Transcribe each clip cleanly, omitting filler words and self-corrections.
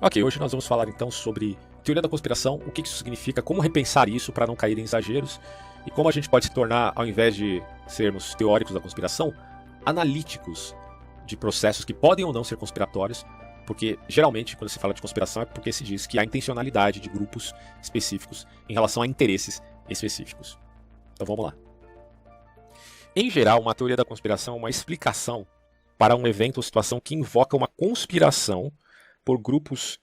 Ok, hoje nós vamos falar então sobre teoria da conspiração, o que isso significa, como repensar isso para não cair em exageros e como a gente pode se tornar, ao invés de sermos teóricos da conspiração, analíticos de processos que podem ou não ser conspiratórios, porque geralmente quando se fala de conspiração é porque se diz que há intencionalidade de grupos específicos em relação a interesses específicos. Então vamos lá. Em geral, uma teoria da conspiração é uma explicação para um evento ou situação que invoca uma conspiração por grupos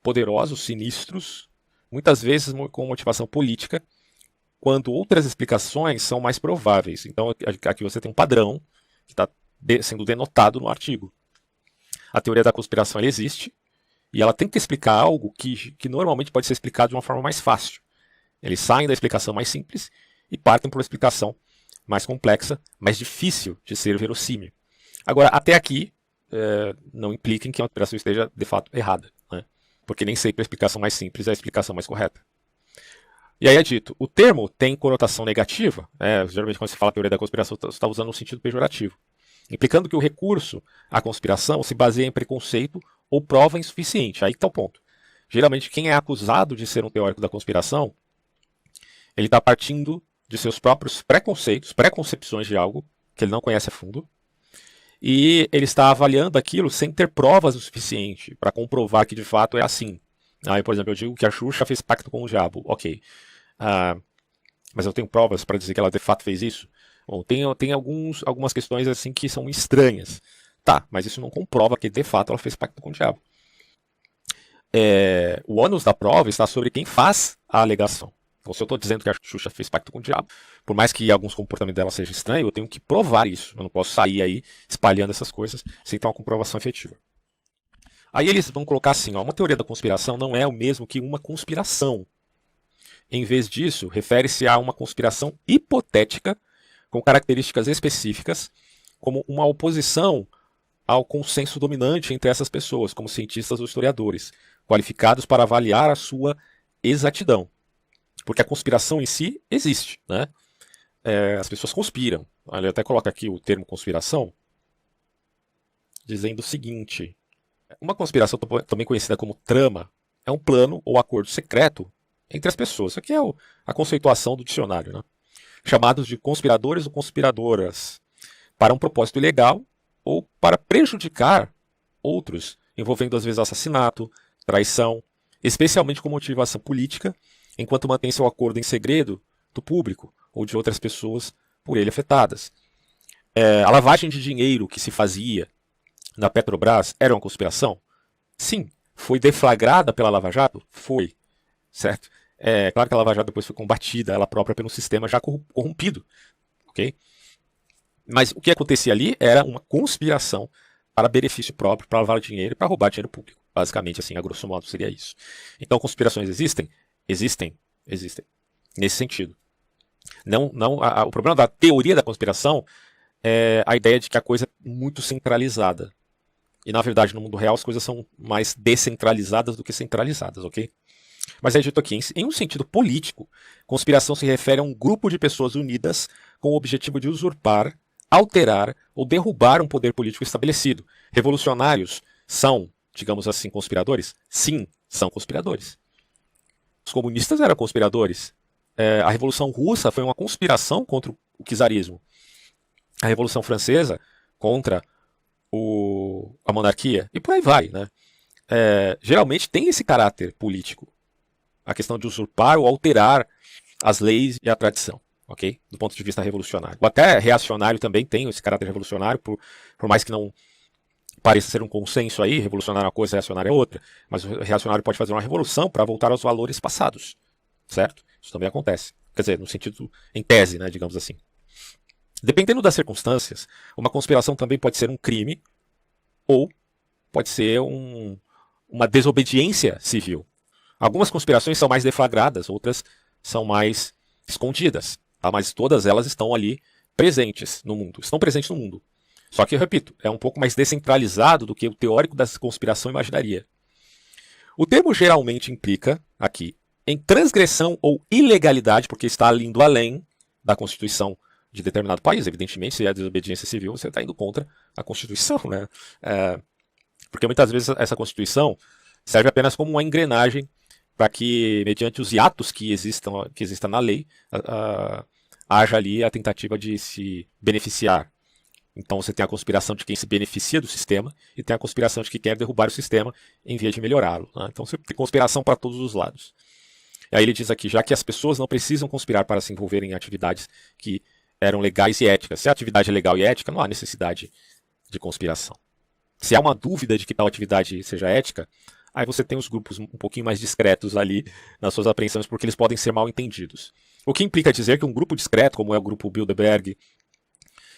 poderosos, sinistros, muitas vezes com motivação política, quando outras explicações são mais prováveis. Então aqui você tem um padrão que está sendo denotado no artigo. A teoria da conspiração ela existe e ela tenta explicar algo que normalmente pode ser explicado de uma forma mais fácil. Eles saem da explicação mais simples e partem para uma explicação mais complexa, mais difícil de ser verossímil. Agora, até aqui, não implica em que a conspiração esteja de fato errada, né? Porque nem sempre a explicação mais simples é a explicação mais correta. E aí é dito, o termo tem conotação negativa, geralmente quando se fala teoria da conspiração, você está usando um sentido pejorativo, implicando que o recurso à conspiração se baseia em preconceito ou prova insuficiente. Aí está o ponto. Geralmente quem é acusado de ser um teórico da conspiração, ele está partindo de seus próprios preconceitos, preconcepções de algo que ele não conhece a fundo, e ele está avaliando aquilo sem ter provas o suficiente para comprovar que de fato é assim. Aí, por exemplo, eu digo que a Xuxa fez pacto com o diabo. Ok. Mas eu tenho provas para dizer que ela de fato fez isso? Bom, tem algumas questões assim que são estranhas. Tá, mas isso não comprova que de fato ela fez pacto com o diabo. O ônus da prova está sobre quem faz a alegação. Então, se eu estou dizendo que a Xuxa fez pacto com o diabo, por mais que alguns comportamentos dela sejam estranhos, eu tenho que provar isso. Eu não posso sair aí espalhando essas coisas sem ter uma comprovação efetiva. Aí eles vão colocar assim, uma teoria da conspiração não é o mesmo que uma conspiração. Em vez disso, refere-se a uma conspiração hipotética com características específicas, como uma oposição ao consenso dominante entre essas pessoas, como cientistas ou historiadores, qualificados para avaliar a sua exatidão. Porque a conspiração em si existe, né? As pessoas conspiram. Ele até coloca aqui o termo conspiração, dizendo o seguinte: uma conspiração, também conhecida como trama, é um plano ou acordo secreto entre as pessoas. Isso aqui é a conceituação do dicionário, né? Chamados de conspiradores ou conspiradoras, para um propósito ilegal ou para prejudicar outros, envolvendo às vezes assassinato, traição, especialmente com motivação política, enquanto mantém seu acordo em segredo do público ou de outras pessoas por ele afetadas. A lavagem de dinheiro que se fazia na Petrobras era uma conspiração? Sim. Foi deflagrada pela Lava Jato? Foi. Certo? Claro que a Lava Jato depois foi combatida ela própria pelo sistema já corrompido. Ok? Mas o que acontecia ali era uma conspiração para benefício próprio, para lavar dinheiro e para roubar dinheiro público. Basicamente, assim, a grosso modo, seria isso. Então, conspirações existem? Existem. Nesse sentido. O problema da teoria da conspiração é a ideia de que a coisa é muito centralizada. E, na verdade, no mundo real, as coisas são mais descentralizadas do que centralizadas, ok? Mas é dito aqui, em um sentido político, conspiração se refere a um grupo de pessoas unidas com o objetivo de usurpar, alterar ou derrubar um poder político estabelecido. Revolucionários são, digamos assim, conspiradores? Sim, são conspiradores. Os comunistas eram conspiradores. A Revolução Russa foi uma conspiração contra o czarismo. A Revolução Francesa contra a monarquia. E por aí vai, né? Geralmente tem esse caráter político. A questão de usurpar ou alterar as leis e a tradição. Ok? Do ponto de vista revolucionário. Ou até reacionário também tem esse caráter revolucionário, por mais que não pareça ser um consenso aí, revolucionário é uma coisa, reacionário é outra, mas o reacionário pode fazer uma revolução para voltar aos valores passados, certo? Isso também acontece. Quer dizer, no sentido, em tese, né, digamos assim. Dependendo das circunstâncias, uma conspiração também pode ser um crime ou pode ser uma desobediência civil. Algumas conspirações são mais deflagradas, outras são mais escondidas, tá? Mas todas elas estão ali presentes no mundo, estão presentes no mundo. Só que, eu repito, é um pouco mais descentralizado do que o teórico da conspiração imaginaria. O termo geralmente implica, aqui, em transgressão ou ilegalidade, porque está indo além da Constituição de determinado país. Evidentemente, se é desobediência civil, você está indo contra a Constituição, né? Porque muitas vezes essa Constituição serve apenas como uma engrenagem para que, mediante os hiatos que existam na lei, haja ali a tentativa de se beneficiar. Então você tem a conspiração de quem se beneficia do sistema e tem a conspiração de quem quer derrubar o sistema em vez de melhorá-lo. Né? Então você tem conspiração para todos os lados. E aí ele diz aqui, já que as pessoas não precisam conspirar para se envolverem em atividades que eram legais e éticas. Se a atividade é legal e ética, não há necessidade de conspiração. Se há uma dúvida de que tal atividade seja ética, aí você tem os grupos um pouquinho mais discretos ali nas suas apreensões, porque eles podem ser mal entendidos. O que implica dizer que um grupo discreto, como é o grupo Bilderberg,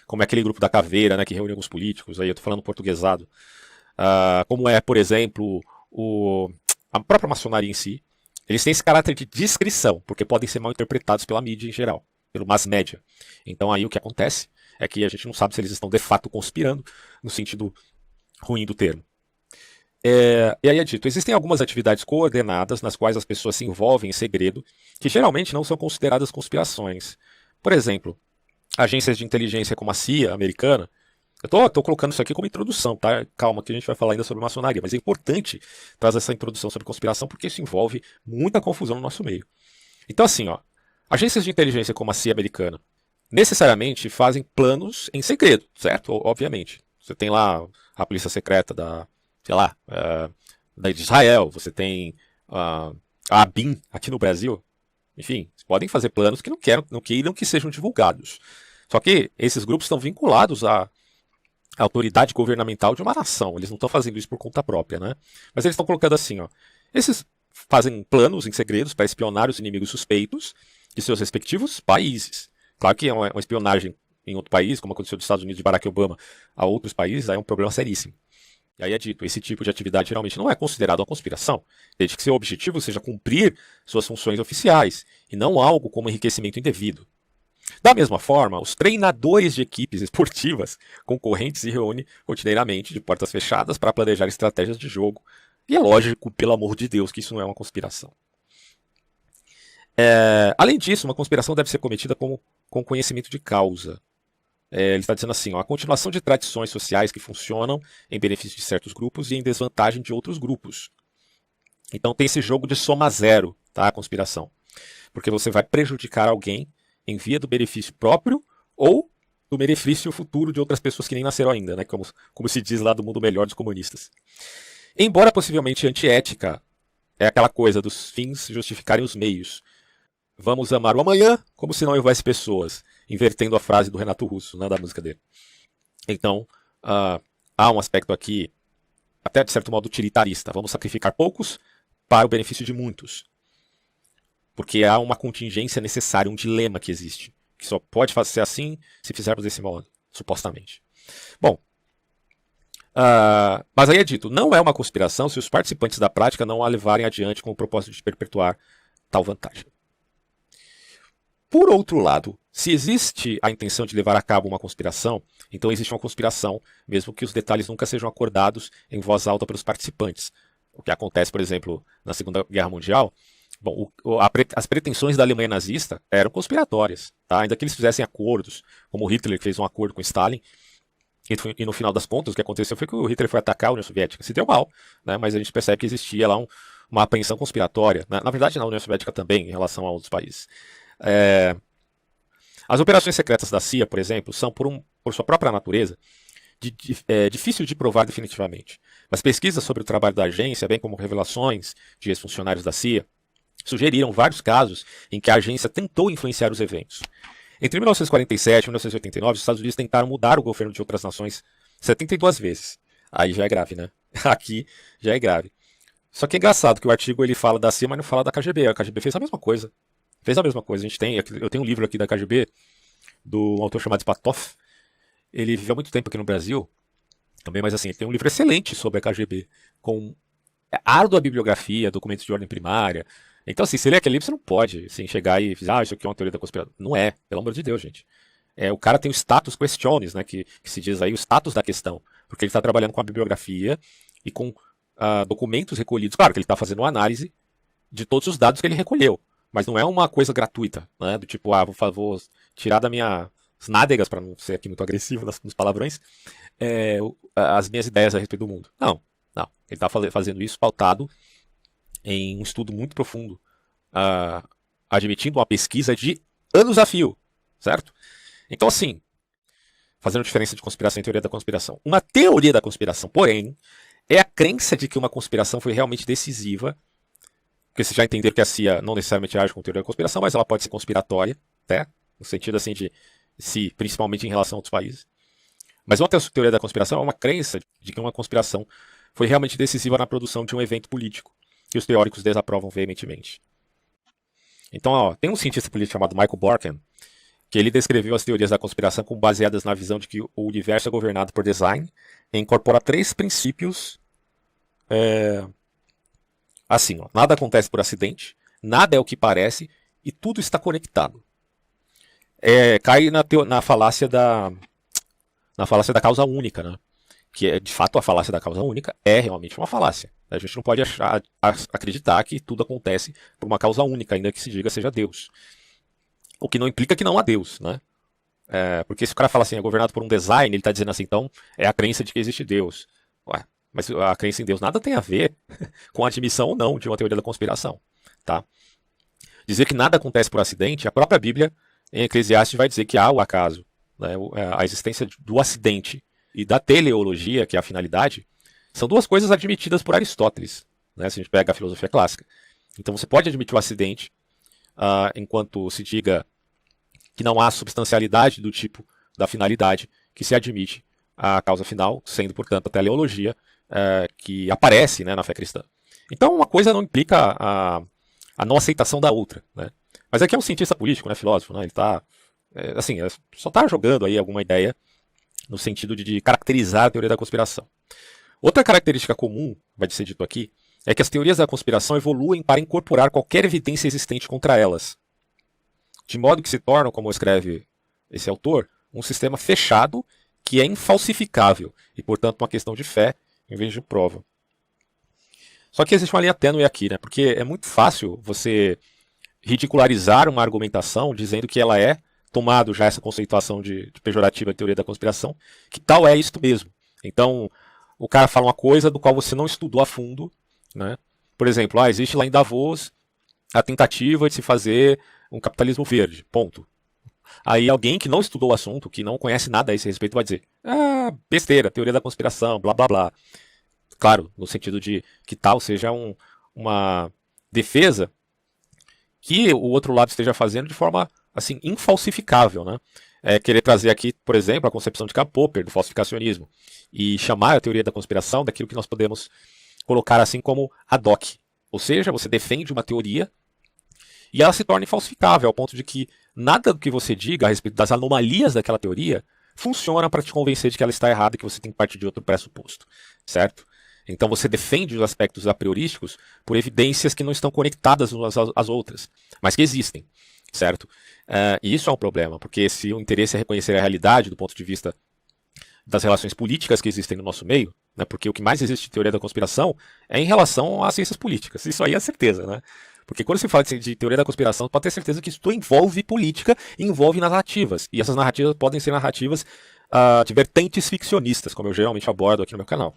como é aquele grupo da Caveira, né, que reúne alguns políticos, aí eu estou falando portuguesado, como é, por exemplo, a própria maçonaria em si, eles têm esse caráter de discrição, porque podem ser mal interpretados pela mídia em geral, pelo mass media. Então aí o que acontece é que a gente não sabe se eles estão de fato conspirando, no sentido ruim do termo. E aí é dito, existem algumas atividades coordenadas nas quais as pessoas se envolvem em segredo, que geralmente não são consideradas conspirações. Por exemplo, agências de inteligência como a CIA americana. Eu tô colocando isso aqui como introdução, tá? Calma que a gente vai falar ainda sobre maçonaria, mas é importante trazer essa introdução sobre conspiração porque isso envolve muita confusão no nosso meio. Então assim, ó, agências de inteligência como a CIA americana necessariamente fazem planos em segredo, certo? Obviamente. Você tem lá a polícia secreta sei lá, da Israel, você tem a ABIN aqui no Brasil. Enfim, podem fazer planos que não queiram que sejam divulgados. Só que esses grupos estão vinculados à autoridade governamental de uma nação. Eles não estão fazendo isso por conta própria, né? Mas eles estão colocando assim, ó. Esses fazem planos em segredos para espionar os inimigos suspeitos de seus respectivos países. Claro que é uma espionagem em outro país, como aconteceu dos Estados Unidos de Barack Obama a outros países, aí é um problema seríssimo. E aí é dito, esse tipo de atividade geralmente não é considerado uma conspiração, desde que seu objetivo seja cumprir suas funções oficiais, e não algo como enriquecimento indevido. Da mesma forma, os treinadores de equipes esportivas concorrentes se reúnem rotineiramente de portas fechadas para planejar estratégias de jogo. E é lógico, pelo amor de Deus, que isso não é uma conspiração. Além disso, uma conspiração deve ser cometida com conhecimento de causa. Ele está dizendo assim, ó, a continuação de tradições sociais que funcionam em benefício de certos grupos e em desvantagem de outros grupos. Então tem esse jogo de soma zero, tá, a conspiração. Porque você vai prejudicar alguém em via do benefício próprio ou do benefício futuro de outras pessoas que nem nasceram ainda, né? Como se diz lá do mundo melhor dos comunistas. Embora possivelmente antiética, é aquela coisa dos fins justificarem os meios. Vamos amar o amanhã como se não houvesse pessoas, invertendo a frase do Renato Russo, né, da música dele. Então, há um aspecto aqui, até de certo modo utilitarista. Vamos sacrificar poucos para o benefício de muitos. Porque há uma contingência necessária, um dilema que existe, que só pode ser assim se fizermos desse modo, supostamente. Bom, mas aí é dito, não é uma conspiração se os participantes da prática não a levarem adiante com o propósito de perpetuar tal vantagem. Por outro lado, se existe a intenção de levar a cabo uma conspiração, então existe uma conspiração, mesmo que os detalhes nunca sejam acordados em voz alta pelos participantes. O que acontece, por exemplo, na Segunda Guerra Mundial. Bom, as pretensões da Alemanha nazista eram conspiratórias, tá? Ainda que eles fizessem acordos, como Hitler fez um acordo com Stalin, e no final das contas o que aconteceu foi que o Hitler foi atacar a União Soviética. Se deu mal, né? Mas a gente percebe que existia lá uma apreensão conspiratória, né? Na verdade na União Soviética também, em relação a outros países. As operações secretas da CIA, por exemplo, são, por sua própria natureza, difícil de provar definitivamente. Mas pesquisas sobre o trabalho da agência, bem como revelações de ex-funcionários da CIA, sugeriram vários casos em que a agência tentou influenciar os eventos. Entre 1947 e 1989, os Estados Unidos tentaram mudar o governo de outras nações 72 vezes. Aí já é grave, né? Aqui já é grave. Só que é engraçado que o artigo ele fala da CIA, mas não fala da KGB. A KGB fez a mesma coisa. Eu tenho um livro aqui da KGB, do autor chamado Spatov. Ele viveu muito tempo aqui no Brasil, também, mas assim, ele tem um livro excelente sobre a KGB, com árdua bibliografia, documentos de ordem primária. Então, assim, se lê aquele livro, você não pode assim, chegar e dizer, isso aqui é uma teoria da conspiração. Não é, pelo amor de Deus, gente. O cara tem o status questiones, né, que se diz aí, o status da questão, porque ele está trabalhando com a bibliografia e com documentos recolhidos. Claro que ele está fazendo uma análise de todos os dados que ele recolheu, mas não é uma coisa gratuita, né, do tipo, vou tirar da minha nádegas, para não ser aqui muito agressivo nos palavrões, as minhas ideias a respeito do mundo. Não. Não, ele está fazendo isso pautado em um estudo muito profundo, admitindo uma pesquisa de anos a fio, certo? Então, assim, fazendo diferença de conspiração e teoria da conspiração. Uma teoria da conspiração, porém, é a crença de que uma conspiração foi realmente decisiva, porque vocês já entenderam que a CIA não necessariamente age com teoria da conspiração, mas ela pode ser conspiratória, né? No sentido assim de se, principalmente em relação a outros países. Mas uma teoria da conspiração é uma crença de que uma conspiração foi realmente decisiva na produção de um evento político, que os teóricos desaprovam veementemente. Então, ó, tem um cientista político chamado Michael Borken, que ele descreveu as teorias da conspiração como baseadas na visão de que o universo é governado por design e incorpora 3 princípios. Assim, ó, nada acontece por acidente, nada é o que parece e tudo está conectado. Cai na falácia da causa única, né? Que é, de fato, a falácia da causa única é realmente uma falácia. A gente não pode acreditar que tudo acontece por uma causa única, ainda que se diga seja Deus. O que não implica que não há Deus, né? Porque se o cara fala assim, é governado por um design, ele está dizendo assim, então é a crença de que existe Deus. Ué, mas a crença em Deus nada tem a ver com a admissão ou não de uma teoria da conspiração, tá? Dizer que nada acontece por acidente, a própria Bíblia, em Eclesiastes, vai dizer que há o acaso, né? A existência do acidente e da teleologia, que é a finalidade, são 2 coisas admitidas por Aristóteles, né? Se a gente pega a filosofia clássica. Então você pode admitir o acidente, enquanto se diga que não há substancialidade do tipo da finalidade que se admite a causa final, sendo, portanto, a teleologia que aparece, né, na fé cristã. Então, uma coisa não implica a não aceitação da outra, né? Mas aqui é um cientista político, né, filósofo, né? Ele está, só está jogando aí alguma ideia no sentido de caracterizar a teoria da conspiração. Outra característica comum, vai ser dito aqui, é que as teorias da conspiração evoluem para incorporar qualquer evidência existente contra elas, de modo que se tornam, como escreve esse autor, um sistema fechado que é infalsificável e, portanto, uma questão de fé em vez de prova. Só que existe uma linha tênue aqui, né? Porque é muito fácil você ridicularizar uma argumentação dizendo que ela é, tomado já essa conceituação de pejorativa de teoria da conspiração, que tal é isto mesmo. Então, o cara fala uma coisa do qual você não estudou a fundo, né? Por exemplo, existe lá em Davos a tentativa de se fazer um capitalismo verde, ponto. Aí alguém que não estudou o assunto, que não conhece nada a esse respeito, vai dizer, besteira, teoria da conspiração, blá blá blá. Claro, no sentido de que tal seja uma defesa que o outro lado esteja fazendo de forma assim infalsificável, né? Querer trazer aqui, por exemplo, a concepção de Karl Popper, do falsificacionismo, e chamar a teoria da conspiração daquilo que nós podemos colocar assim como ad hoc. Ou seja, você defende uma teoria e ela se torna infalsificável, ao ponto de que nada do que você diga a respeito das anomalias daquela teoria funciona para te convencer de que ela está errada e que você tem que partir de outro pressuposto, certo? Então você defende os aspectos a priorísticos por evidências que não estão conectadas umas às outras, mas que existem, certo? E isso é um problema, porque se o interesse é reconhecer a realidade do ponto de vista das relações políticas que existem no nosso meio, né, porque o que mais existe de teoria da conspiração é em relação às ciências políticas, isso aí é certeza, né? Porque quando se fala de teoria da conspiração, pode ter certeza que isso envolve política e envolve narrativas. E essas narrativas podem ser narrativas de vertentes ficcionistas, como eu geralmente abordo aqui no meu canal.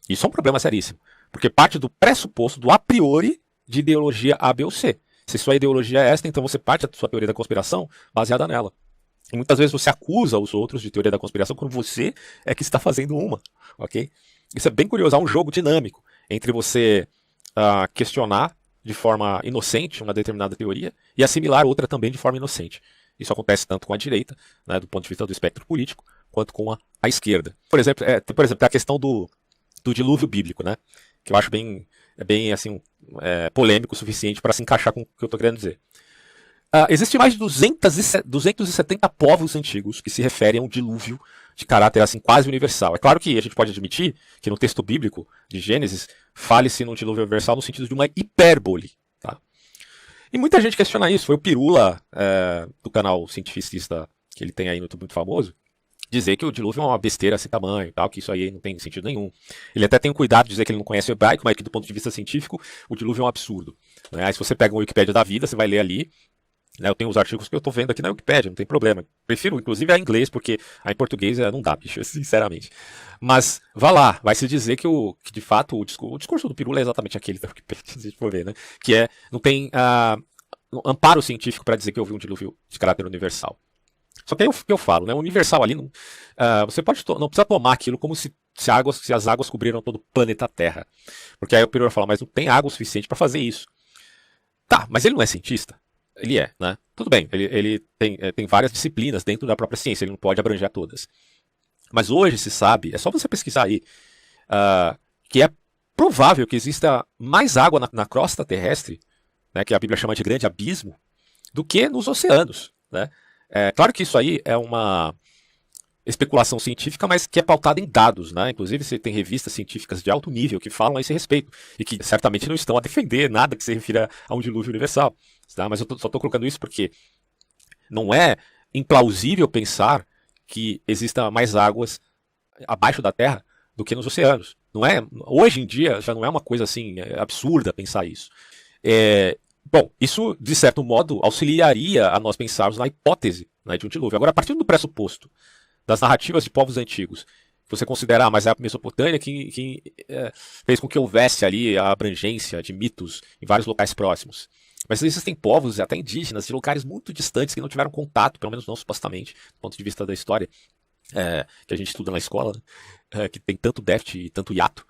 Isso é um problema seríssimo, porque parte do pressuposto, do a priori, de ideologia A, B ou C. Se sua ideologia é esta, então você parte da sua teoria da conspiração baseada nela. E muitas vezes você acusa os outros de teoria da conspiração quando você é que está fazendo uma, ok? Isso é bem curioso, há um jogo dinâmico entre você questionar de forma inocente uma determinada teoria e assimilar outra também de forma inocente. Isso acontece tanto com a direita, né, do ponto de vista do espectro político, quanto com a esquerda. Por exemplo, a questão do dilúvio bíblico, né, que eu acho bem assim, polêmico o suficiente para se encaixar com o que eu estou querendo dizer. Existem mais de 270 povos antigos que se referem a um dilúvio de caráter assim, quase universal. É claro que a gente pode admitir que no texto bíblico de Gênesis fale-se num dilúvio universal no sentido de uma hipérbole. Tá? E muita gente questiona isso. Foi o Pirula, do canal cientificista que ele tem aí no YouTube muito famoso, dizer que o dilúvio é uma besteira sem tamanho, tal, que isso aí não tem sentido nenhum. Ele até tem um cuidado de dizer que ele não conhece o hebraico, mas que do ponto de vista científico o dilúvio é um absurdo. Né? Aí se você pega uma Wikipédia da vida, você vai ler ali Né, eu tenho os artigos que eu estou vendo aqui na Wikipédia, não tem problema. Prefiro, inclusive, a inglês, porque a em português não dá, bicho, sinceramente. Mas vá lá, vai se dizer que de fato o discurso do Pirula é exatamente aquele da Wikipédia, se a gente for ver, né? Que não tem amparo científico para dizer que houve um dilúvio de caráter universal. Só que aí o que eu falo, né? O universal ali, você não precisa tomar aquilo como se as águas cobriram todo o planeta Terra. Porque aí o Pirula fala, mas não tem água o suficiente para fazer isso. Tá, mas ele não é cientista? Ele é, né? Tudo bem, ele tem várias disciplinas dentro da própria ciência, ele não pode abranger todas. Mas hoje se sabe, é só você pesquisar aí, que é provável que exista mais água na crosta terrestre, né, que a Bíblia chama de grande abismo, do que nos oceanos, né? Claro que isso aí é uma especulação científica, mas que é pautada em dados, né? Inclusive você tem revistas científicas de alto nível que falam a esse respeito e que certamente não estão a defender nada que se refira a um dilúvio universal, tá? Mas eu só estou colocando isso porque não é implausível pensar que exista mais águas abaixo da Terra do que nos oceanos. Não é, hoje em dia já não é uma coisa assim absurda pensar isso. Bom, isso de certo modo auxiliaria a nós pensarmos na hipótese, né, de um dilúvio. Agora, a partir do pressuposto das narrativas de povos antigos, você considerar, mas é a Mesopotâmia que fez com que houvesse ali a abrangência de mitos em vários locais próximos. Mas existem povos, até indígenas, de locais muito distantes que não tiveram contato, pelo menos não supostamente, do ponto de vista da história, que a gente estuda na escola, né, que tem tanto déficit e tanto hiato.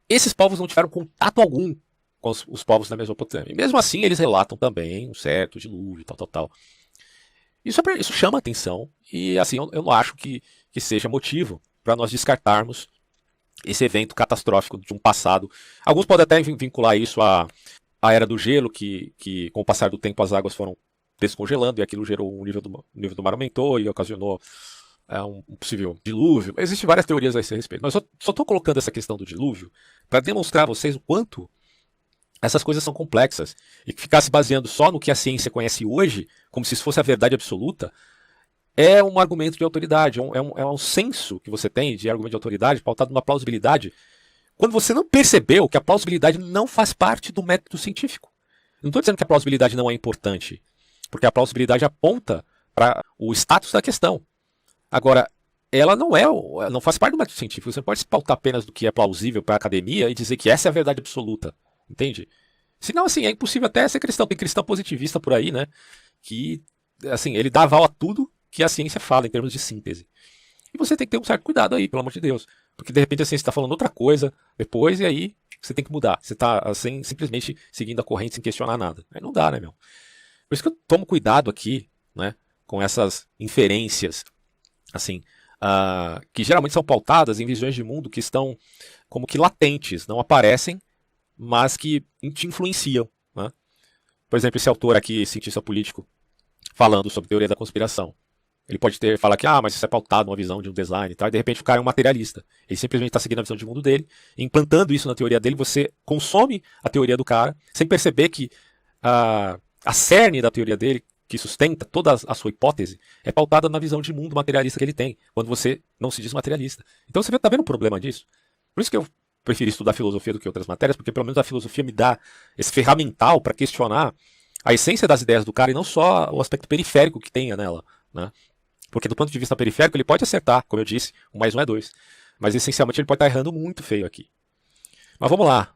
Esses povos não tiveram contato algum com os povos da Mesopotâmia. E mesmo assim, eles relatam também um certo dilúvio, tal. Isso chama atenção e assim eu não acho que seja motivo para nós descartarmos esse evento catastrófico de um passado. Alguns podem até vincular isso à era do gelo, que com o passar do tempo as águas foram descongelando e aquilo gerou o nível do mar aumentou e ocasionou um possível dilúvio. Existem várias teorias a esse respeito. Mas só estou colocando essa questão do dilúvio para demonstrar a vocês o quanto essas coisas são complexas. E que ficar se baseando só no que a ciência conhece hoje, como se isso fosse a verdade absoluta, é um argumento de autoridade, é um senso que você tem de argumento de autoridade pautado numa plausibilidade, quando você não percebeu que a plausibilidade não faz parte do método científico. Não estou dizendo que a plausibilidade não é importante, porque a plausibilidade aponta para o status da questão. Agora, ela não faz parte do método científico. Você não pode se pautar apenas do que é plausível para a academia e dizer que essa é a verdade absoluta. Entende? Senão, assim, é impossível até ser cristão. Tem cristão positivista por aí, né? Que, assim, ele dá aval a tudo que a ciência fala em termos de síntese. E você tem que ter um certo cuidado aí, pelo amor de Deus. Porque, de repente, a ciência está falando outra coisa depois e aí você tem que mudar. Você está, assim, simplesmente seguindo a corrente sem questionar nada. Aí não dá, né, meu? Por isso que eu tomo cuidado aqui, né? Com essas inferências, assim, que geralmente são pautadas em visões de mundo que estão como que latentes, não aparecem, mas que te influenciam, né? Por exemplo, esse autor aqui, cientista político, falando sobre teoria da conspiração. Ele pode falar que, mas isso é pautado numa visão de um design e tal, e de repente o cara é um materialista. Ele simplesmente está seguindo a visão de mundo dele, e implantando isso na teoria dele, você consome a teoria do cara, sem perceber que a cerne da teoria dele, que sustenta toda a sua hipótese, é pautada na visão de mundo materialista que ele tem, quando você não se diz materialista. Então você está vendo o problema disso? Por isso que eu prefiro estudar filosofia do que outras matérias, porque pelo menos a filosofia me dá esse ferramental para questionar a essência das ideias do cara e não só o aspecto periférico que tenha nela, né? Porque do ponto de vista periférico ele pode acertar, como eu disse, 1 mais 1 é 2. Mas essencialmente ele pode estar errando muito feio aqui. Mas vamos lá.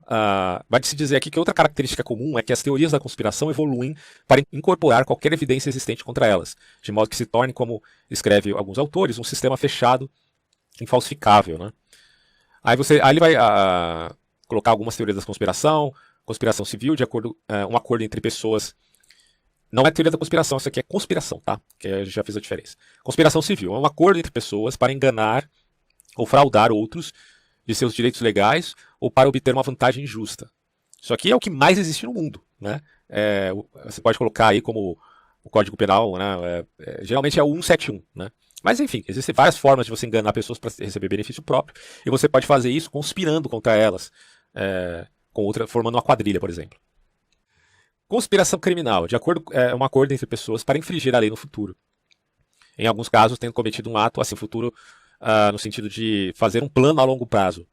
Vai se dizer aqui que outra característica comum é que as teorias da conspiração evoluem para incorporar qualquer evidência existente contra elas, de modo que se torne, como escreve alguns autores, um sistema fechado, infalsificável, né? Aí ele vai colocar algumas teorias da conspiração civil, um acordo entre pessoas. Não é teoria da conspiração, isso aqui é conspiração, tá? Que a gente já fez a diferença. Conspiração civil é um acordo entre pessoas para enganar ou fraudar outros de seus direitos legais ou para obter uma vantagem injusta. Isso aqui é o que mais existe no mundo, né? Você pode colocar aí como o Código Penal, né? Geralmente é o 171, né? Mas enfim, existem várias formas de você enganar pessoas para receber benefício próprio, e você pode fazer isso conspirando contra elas, formando uma quadrilha, por exemplo. Conspiração criminal, é um acordo entre pessoas para infringir a lei no futuro. Em alguns casos, tendo cometido um ato assim futuro, no sentido de fazer um plano a longo prazo.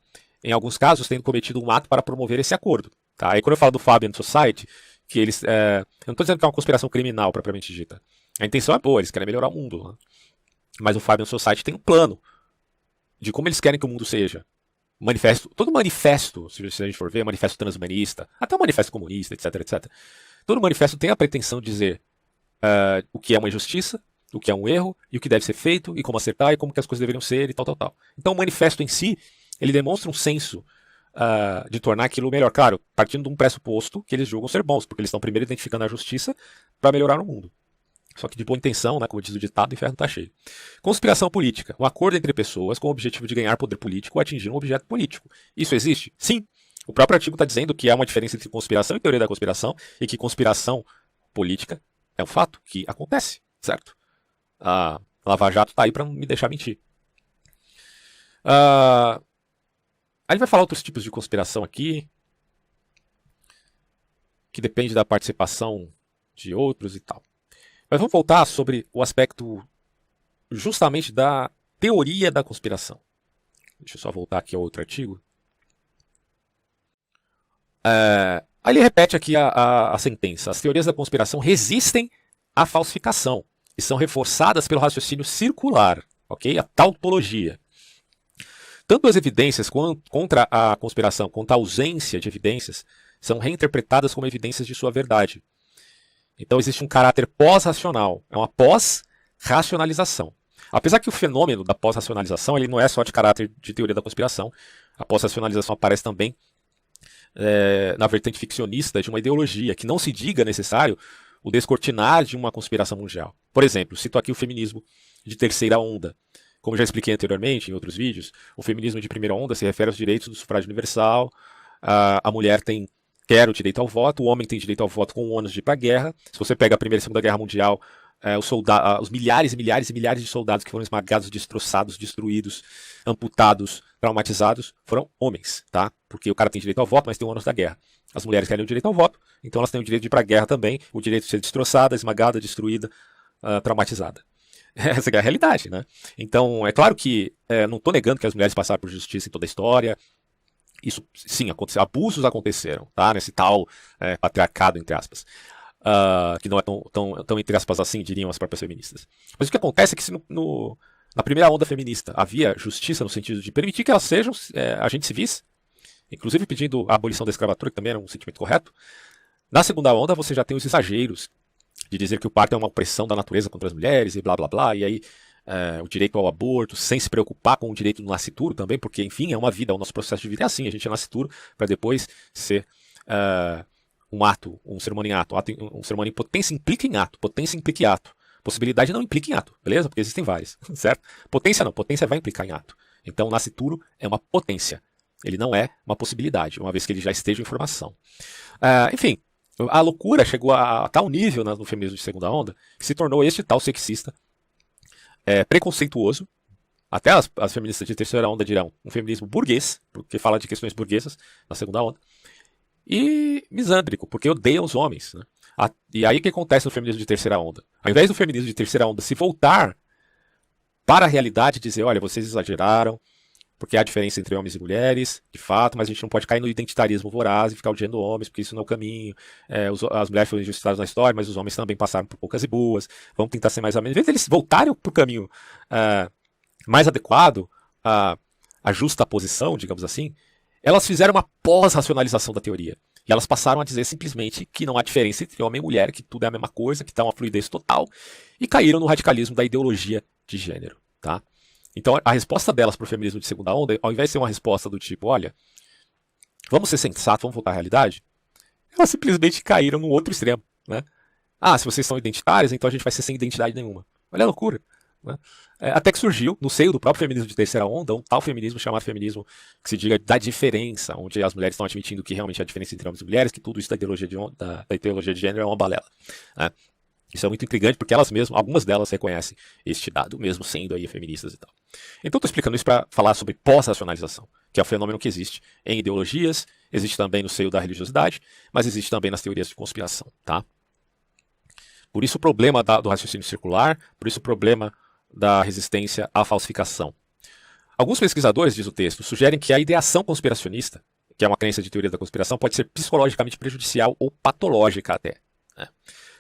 Em alguns casos, tendo cometido um ato para promover esse acordo. Tá? Aí quando eu falo do Fabian Society, que eles... eu não estou dizendo que é uma conspiração criminal, propriamente dita. A intenção é boa, eles querem melhorar o mundo. Né? Mas o Fabian Society tem um plano de como eles querem que o mundo seja. Manifesto, todo manifesto, se a gente for ver, manifesto transhumanista, até o manifesto comunista, etc, etc. Todo manifesto tem a pretensão de dizer o que é uma injustiça, o que é um erro, e o que deve ser feito, e como acertar, e como que as coisas deveriam ser, e tal, tal, tal. Então o manifesto em si, ele demonstra um senso de tornar aquilo melhor. Claro, partindo de um pressuposto que eles julgam ser bons, porque eles estão primeiro identificando a justiça para melhorar o mundo. Só que de boa intenção, né, como diz o ditado, o inferno está cheio. Conspiração política. Um acordo entre pessoas com o objetivo de ganhar poder político ou atingir um objeto político. Isso existe? Sim. O próprio artigo está dizendo que há uma diferença entre conspiração e teoria da conspiração e que conspiração política é um fato que acontece, certo? A Lava Jato está aí para não me deixar mentir. A gente vai falar outros tipos de conspiração aqui, que depende da participação de outros e tal. Mas vamos voltar sobre o aspecto justamente da teoria da conspiração. Deixa eu só voltar aqui ao outro artigo. Aí ele repete aqui a sentença. As teorias da conspiração resistem à falsificação e são reforçadas pelo raciocínio circular, ok? A tautologia. Tanto as evidências contra a conspiração quanto a ausência de evidências são reinterpretadas como evidências de sua verdade. Então existe um caráter pós-racional, é uma pós-racionalização. Apesar que o fenômeno da pós-racionalização ele não é só de caráter de teoria da conspiração, a pós-racionalização aparece também na vertente ficcionista de uma ideologia, que não se diga necessário o descortinar de uma conspiração mundial. Por exemplo, cito aqui o feminismo de terceira onda. Como já expliquei anteriormente em outros vídeos, o feminismo de primeira onda se refere aos direitos do sufrágio universal, a mulher quer o direito ao voto, o homem tem direito ao voto com o ônus de ir para a guerra. Se você pega a Primeira e Segunda Guerra Mundial, os milhares e milhares e milhares de soldados que foram esmagados, destroçados, destruídos, amputados, traumatizados, foram homens, tá? Porque o cara tem direito ao voto, mas tem o ônus da guerra. As mulheres querem o direito ao voto, então elas têm o direito de ir para a guerra também, o direito de ser destroçada, esmagada, destruída, traumatizada. Essa é a realidade, né? Então, é claro que não estou negando que as mulheres passaram por justiça em toda a história. Isso, sim, aconteceu. Abusos aconteceram, tá? Nesse tal patriarcado, entre aspas. Que não é tão entre aspas assim, diriam as próprias feministas. Mas o que acontece é que se na primeira onda feminista havia justiça no sentido de permitir que elas sejam agentes civis, inclusive pedindo a abolição da escravatura, que também era um sentimento correto, na segunda onda você já tem os exageros de dizer que o parto é uma opressão da natureza contra as mulheres e blá blá blá, e aí o direito ao aborto, sem se preocupar com o direito do nascituro também, porque, enfim, é uma vida, o nosso processo de vida é assim, a gente é nascituro para depois ser um ato, um ser humano em ato. Um ser humano em potência implica em ato, potência implica em ato. Possibilidade não implica em ato, beleza? Porque existem várias, certo? Potência não, potência vai implicar em ato. Então, o nascituro é uma potência, ele não é uma possibilidade, uma vez que ele já esteja em formação. Enfim, a loucura chegou a tal nível no feminismo de segunda onda que se tornou este tal sexista, preconceituoso. Até as feministas de terceira onda dirão um feminismo burguês, porque fala de questões burguesas na segunda onda, e misândrico, porque odeia os homens. Né? E aí o que acontece no feminismo de terceira onda? Ao invés do feminismo de terceira onda se voltar para a realidade e dizer, olha, vocês exageraram, porque há diferença entre homens e mulheres, de fato, mas a gente não pode cair no identitarismo voraz e ficar odiando homens, porque isso não é o caminho. As mulheres foram injustiçadas na história, mas os homens também passaram por poucas e boas. Vamos tentar ser mais ou menos. Em vez deles voltarem para o caminho mais adequado, a justa posição, digamos assim, elas fizeram uma pós-racionalização da teoria. E elas passaram a dizer simplesmente que não há diferença entre homem e mulher, que tudo é a mesma coisa, que está uma fluidez total, e caíram no radicalismo da ideologia de gênero, tá? Então, a resposta delas para o feminismo de segunda onda, ao invés de ser uma resposta do tipo, olha, vamos ser sensatos, vamos voltar à realidade, elas simplesmente caíram no outro extremo, né? Se vocês são identitárias, então a gente vai ser sem identidade nenhuma. Olha a loucura. Né? Até que surgiu, no seio do próprio feminismo de terceira onda, um tal feminismo chamado feminismo que se diga da diferença, onde as mulheres estão admitindo que realmente há diferença entre homens e mulheres, que tudo isso da ideologia de gênero é uma balela. Né? Isso é muito intrigante porque elas mesmas, algumas delas reconhecem este dado, mesmo sendo aí feministas e tal. Então estou explicando isso para falar sobre pós-racionalização, que é um fenômeno que existe em ideologias, existe também no seio da religiosidade, mas existe também nas teorias de conspiração. Tá? Por isso o problema do raciocínio circular, por isso o problema da resistência à falsificação. Alguns pesquisadores, diz o texto, sugerem que a ideação conspiracionista, que é uma crença de teoria da conspiração, pode ser psicologicamente prejudicial ou patológica até. Né?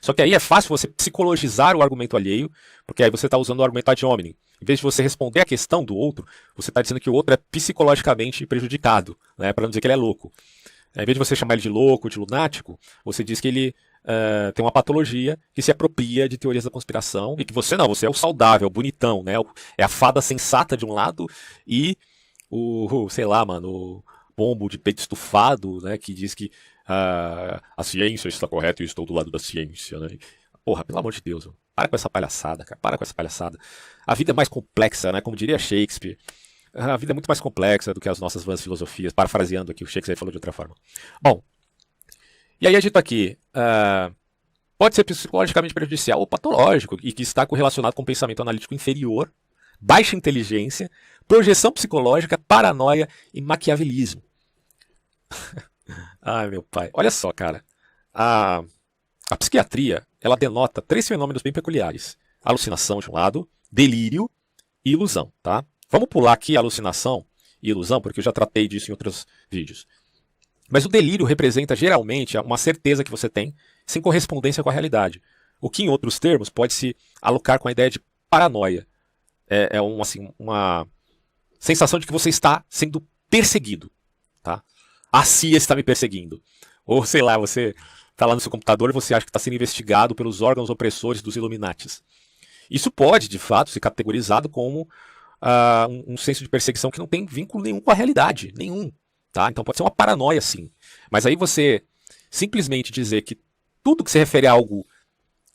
Só que aí é fácil você psicologizar o argumento alheio, porque aí você está usando o argumento ad hominem. Em vez de você responder a questão do outro, você está dizendo que o outro é psicologicamente prejudicado, né? Para não dizer que ele é louco. Em vez de você chamar ele de louco, de lunático, você diz que ele tem uma patologia que se apropria de teorias da conspiração e que você não, você é o saudável, o bonitão, né? É a fada sensata de um lado e sei lá, mano, o pombo de peito estufado, né? Que diz que a ciência está correta e eu estou do lado da ciência, né? Porra, pelo amor de Deus, para com essa palhaçada, cara, para com essa palhaçada. A vida é mais complexa, né? Como diria Shakespeare. A vida é muito mais complexa do que as nossas vãs filosofias, parafraseando aqui o Shakespeare falou de outra forma. Bom, e aí é dito aqui, pode ser psicologicamente prejudicial ou patológico, e que está correlacionado com pensamento analítico inferior, baixa inteligência, projeção psicológica, paranoia e maquiavelismo. Ai, meu pai. Olha só, cara. A psiquiatria, ela denota 3 fenômenos bem peculiares. Alucinação, de um lado, delírio e ilusão, tá? Vamos pular aqui alucinação e ilusão, porque eu já tratei disso em outros vídeos. Mas o delírio representa geralmente uma certeza que você tem, sem correspondência com a realidade. O que, em outros termos, pode se alocar com a ideia de paranoia. Uma sensação de que você está sendo perseguido. Tá? A CIA está me perseguindo. Ou, sei lá, você está lá no seu computador e você acha que está sendo investigado pelos órgãos opressores dos Illuminatis. Isso pode, de fato, ser categorizado como um senso de perseguição que não tem vínculo nenhum com a realidade. Nenhum. Tá? Então pode ser uma paranoia, sim. Mas aí você simplesmente dizer que tudo que se refere a algo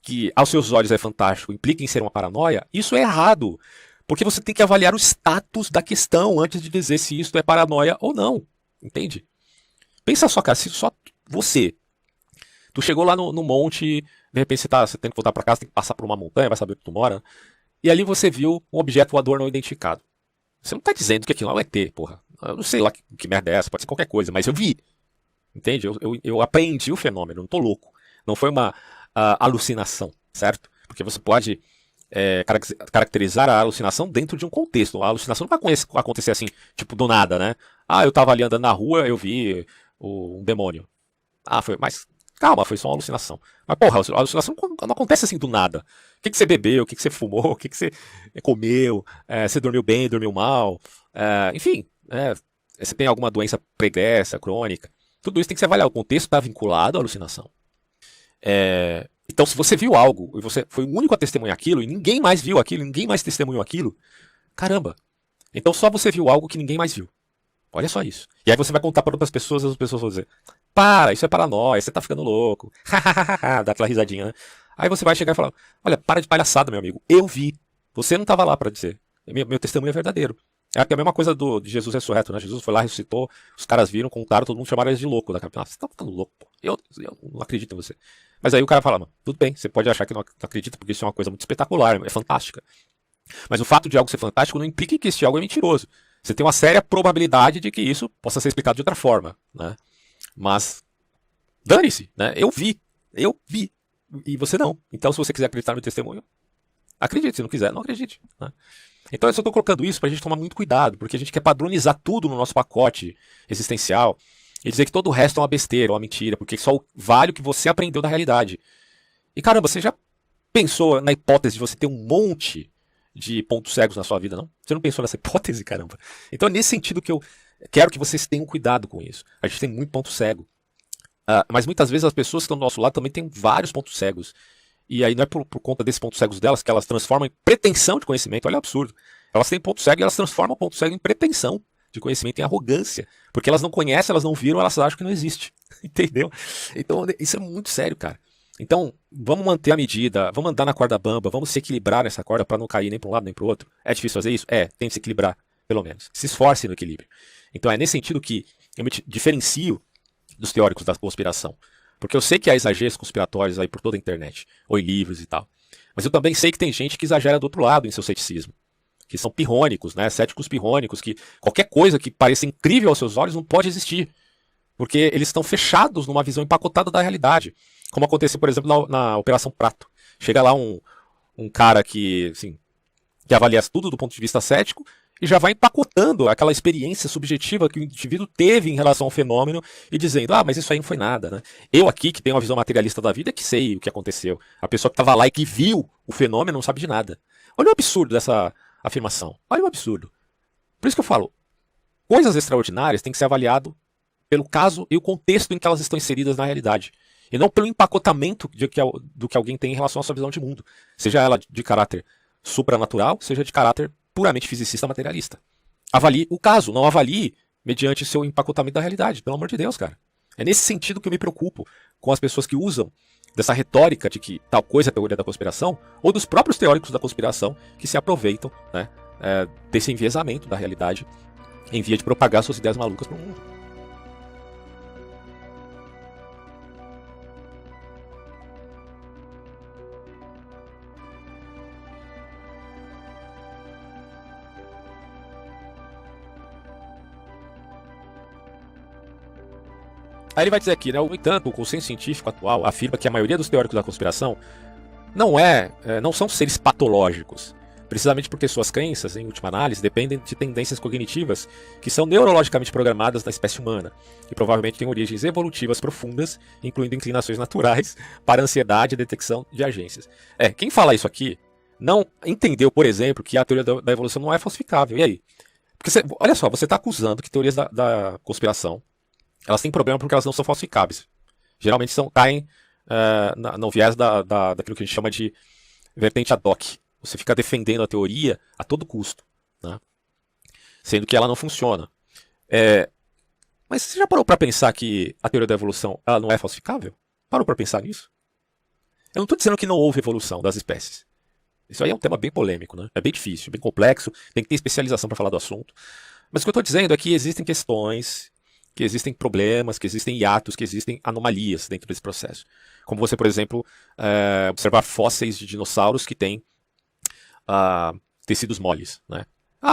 que aos seus olhos é fantástico implica em ser uma paranoia, isso é errado. Porque você tem que avaliar o status da questão antes de dizer se isso é paranoia ou não. Entende? Pensa só, cara, se só você. Tu chegou lá no monte, de repente você tem que voltar para casa, tem que passar por uma montanha, vai saber onde tu mora. E ali você viu um objeto voador não identificado. Você não tá dizendo que aquilo é um ET, porra. Eu não sei lá que merda é essa, pode ser qualquer coisa, mas eu vi. Entende? Eu aprendi o fenômeno, não tô louco. Não foi uma alucinação, certo? Porque você pode caracterizar a alucinação dentro de um contexto. A alucinação não vai acontecer assim, tipo, do nada, né? Eu tava ali andando na rua, eu vi um demônio. Mas calma, foi só uma alucinação. Mas porra, a alucinação não acontece assim do nada. O que você bebeu, o que você fumou, o que você comeu, você dormiu bem, dormiu mal, enfim, você tem alguma doença pregressa, crônica. Tudo isso tem que ser avaliado. O contexto está vinculado à alucinação. Então, se você viu algo e você foi o único a testemunhar aquilo e ninguém mais viu aquilo, ninguém mais testemunhou aquilo, caramba. Então só você viu algo que ninguém mais viu. Olha só isso. E aí você vai contar para outras pessoas e as pessoas vão dizer: para, isso é paranoia, você tá ficando louco. Dá aquela risadinha, né? Aí você vai chegar e falar: olha, para de palhaçada, meu amigo. Eu vi. Você não estava lá para dizer. Meu testemunho é verdadeiro. É a mesma coisa de Jesus ressurreto, né? Jesus foi lá, ressuscitou, os caras viram, contaram, todo mundo chamaram eles de louco. Você tá ficando louco, pô. Eu não acredito em você. Mas aí o cara fala: mano, tudo bem, você pode achar que não acredita porque isso é uma coisa muito espetacular, é fantástica. Mas o fato de algo ser fantástico não implica que esse algo é mentiroso. Você tem uma séria probabilidade de que isso possa ser explicado de outra forma, né? Mas dane-se, né? Eu vi. E você não. Então, se você quiser acreditar no meu testemunho, acredite. Se não quiser, não acredite, né? Então eu só estou colocando isso para a gente tomar muito cuidado, porque a gente quer padronizar tudo no nosso pacote existencial e dizer que todo o resto é uma besteira, uma mentira, porque só vale o que você aprendeu da realidade. E caramba, você já pensou na hipótese de você ter um monte de pontos cegos na sua vida, não? Você não pensou nessa hipótese, caramba? Então é nesse sentido que eu quero que vocês tenham cuidado com isso. A gente tem muito ponto cego. Mas muitas vezes as pessoas que estão do nosso lado também têm vários pontos cegos. E aí não é por conta desses pontos cegos delas que elas transformam em pretensão de conhecimento. Olha o absurdo. Elas têm ponto cego e elas transformam o ponto cego em pretensão de conhecimento, em arrogância. Porque elas não conhecem, elas não viram, elas acham que não existe. Entendeu? Então isso é muito sério, cara. Então, vamos manter a medida, vamos andar na corda bamba, vamos se equilibrar nessa corda para não cair nem para um lado nem para o outro. É difícil fazer isso? Tem que se equilibrar, pelo menos. Se esforce no equilíbrio. Então é nesse sentido que eu me diferencio dos teóricos da conspiração. Porque eu sei que há exageros conspiratórios aí por toda a internet, ou em livros e tal. Mas eu também sei que tem gente que exagera do outro lado em seu ceticismo. Que são pirrônicos, né? Céticos pirrônicos, que qualquer coisa que pareça incrível aos seus olhos não pode existir. Porque eles estão fechados numa visão empacotada da realidade. Como aconteceu, por exemplo, na Operação Prato. Chega lá um cara que, assim, que avalia tudo do ponto de vista cético, e já vai empacotando aquela experiência subjetiva que o indivíduo teve em relação ao fenômeno e dizendo, mas isso aí não foi nada, né? Eu aqui, que tenho uma visão materialista da vida, é que sei o que aconteceu. A pessoa que estava lá e que viu o fenômeno não sabe de nada. Olha o absurdo dessa afirmação. Olha o absurdo. Por isso que eu falo, coisas extraordinárias têm que ser avaliado pelo caso e o contexto em que elas estão inseridas na realidade. E não pelo empacotamento do que alguém tem em relação à sua visão de mundo. Seja ela de caráter supranatural, seja de caráter puramente fisicista materialista. Avalie o caso, não avalie mediante seu empacotamento da realidade. Pelo amor de Deus, cara. É nesse sentido que eu me preocupo com as pessoas que usam dessa retórica de que tal coisa é teoria da conspiração, ou dos próprios teóricos da conspiração que se aproveitam, né, desse enviesamento da realidade em via de propagar suas ideias malucas para o mundo. Aí ele vai dizer aqui, né, no entanto, o consenso científico atual afirma que a maioria dos teóricos da conspiração não são seres patológicos, precisamente porque suas crenças, em última análise, dependem de tendências cognitivas que são neurologicamente programadas na espécie humana e provavelmente têm origens evolutivas profundas, incluindo inclinações naturais para a ansiedade e detecção de agências. Quem fala isso aqui não entendeu, por exemplo, que a teoria da evolução não é falsificável. E aí? Porque olha só, você está acusando que teorias da conspiração elas têm problema porque elas não são falsificáveis. Geralmente caem no viés daquilo que a gente chama de vertente ad hoc. Você fica defendendo a teoria a todo custo, né? Sendo que ela não funciona. Mas você já parou para pensar que a teoria da evolução ela não é falsificável? Parou para pensar nisso? Eu não estou dizendo que não houve evolução das espécies. Isso aí é um tema bem polêmico, né? É bem difícil, bem complexo, tem que ter especialização para falar do assunto. Mas o que eu estou dizendo é que existem questões, que existem problemas, que existem hiatos, que existem anomalias dentro desse processo. Como você, por exemplo, observar fósseis de dinossauros que têm tecidos moles, né?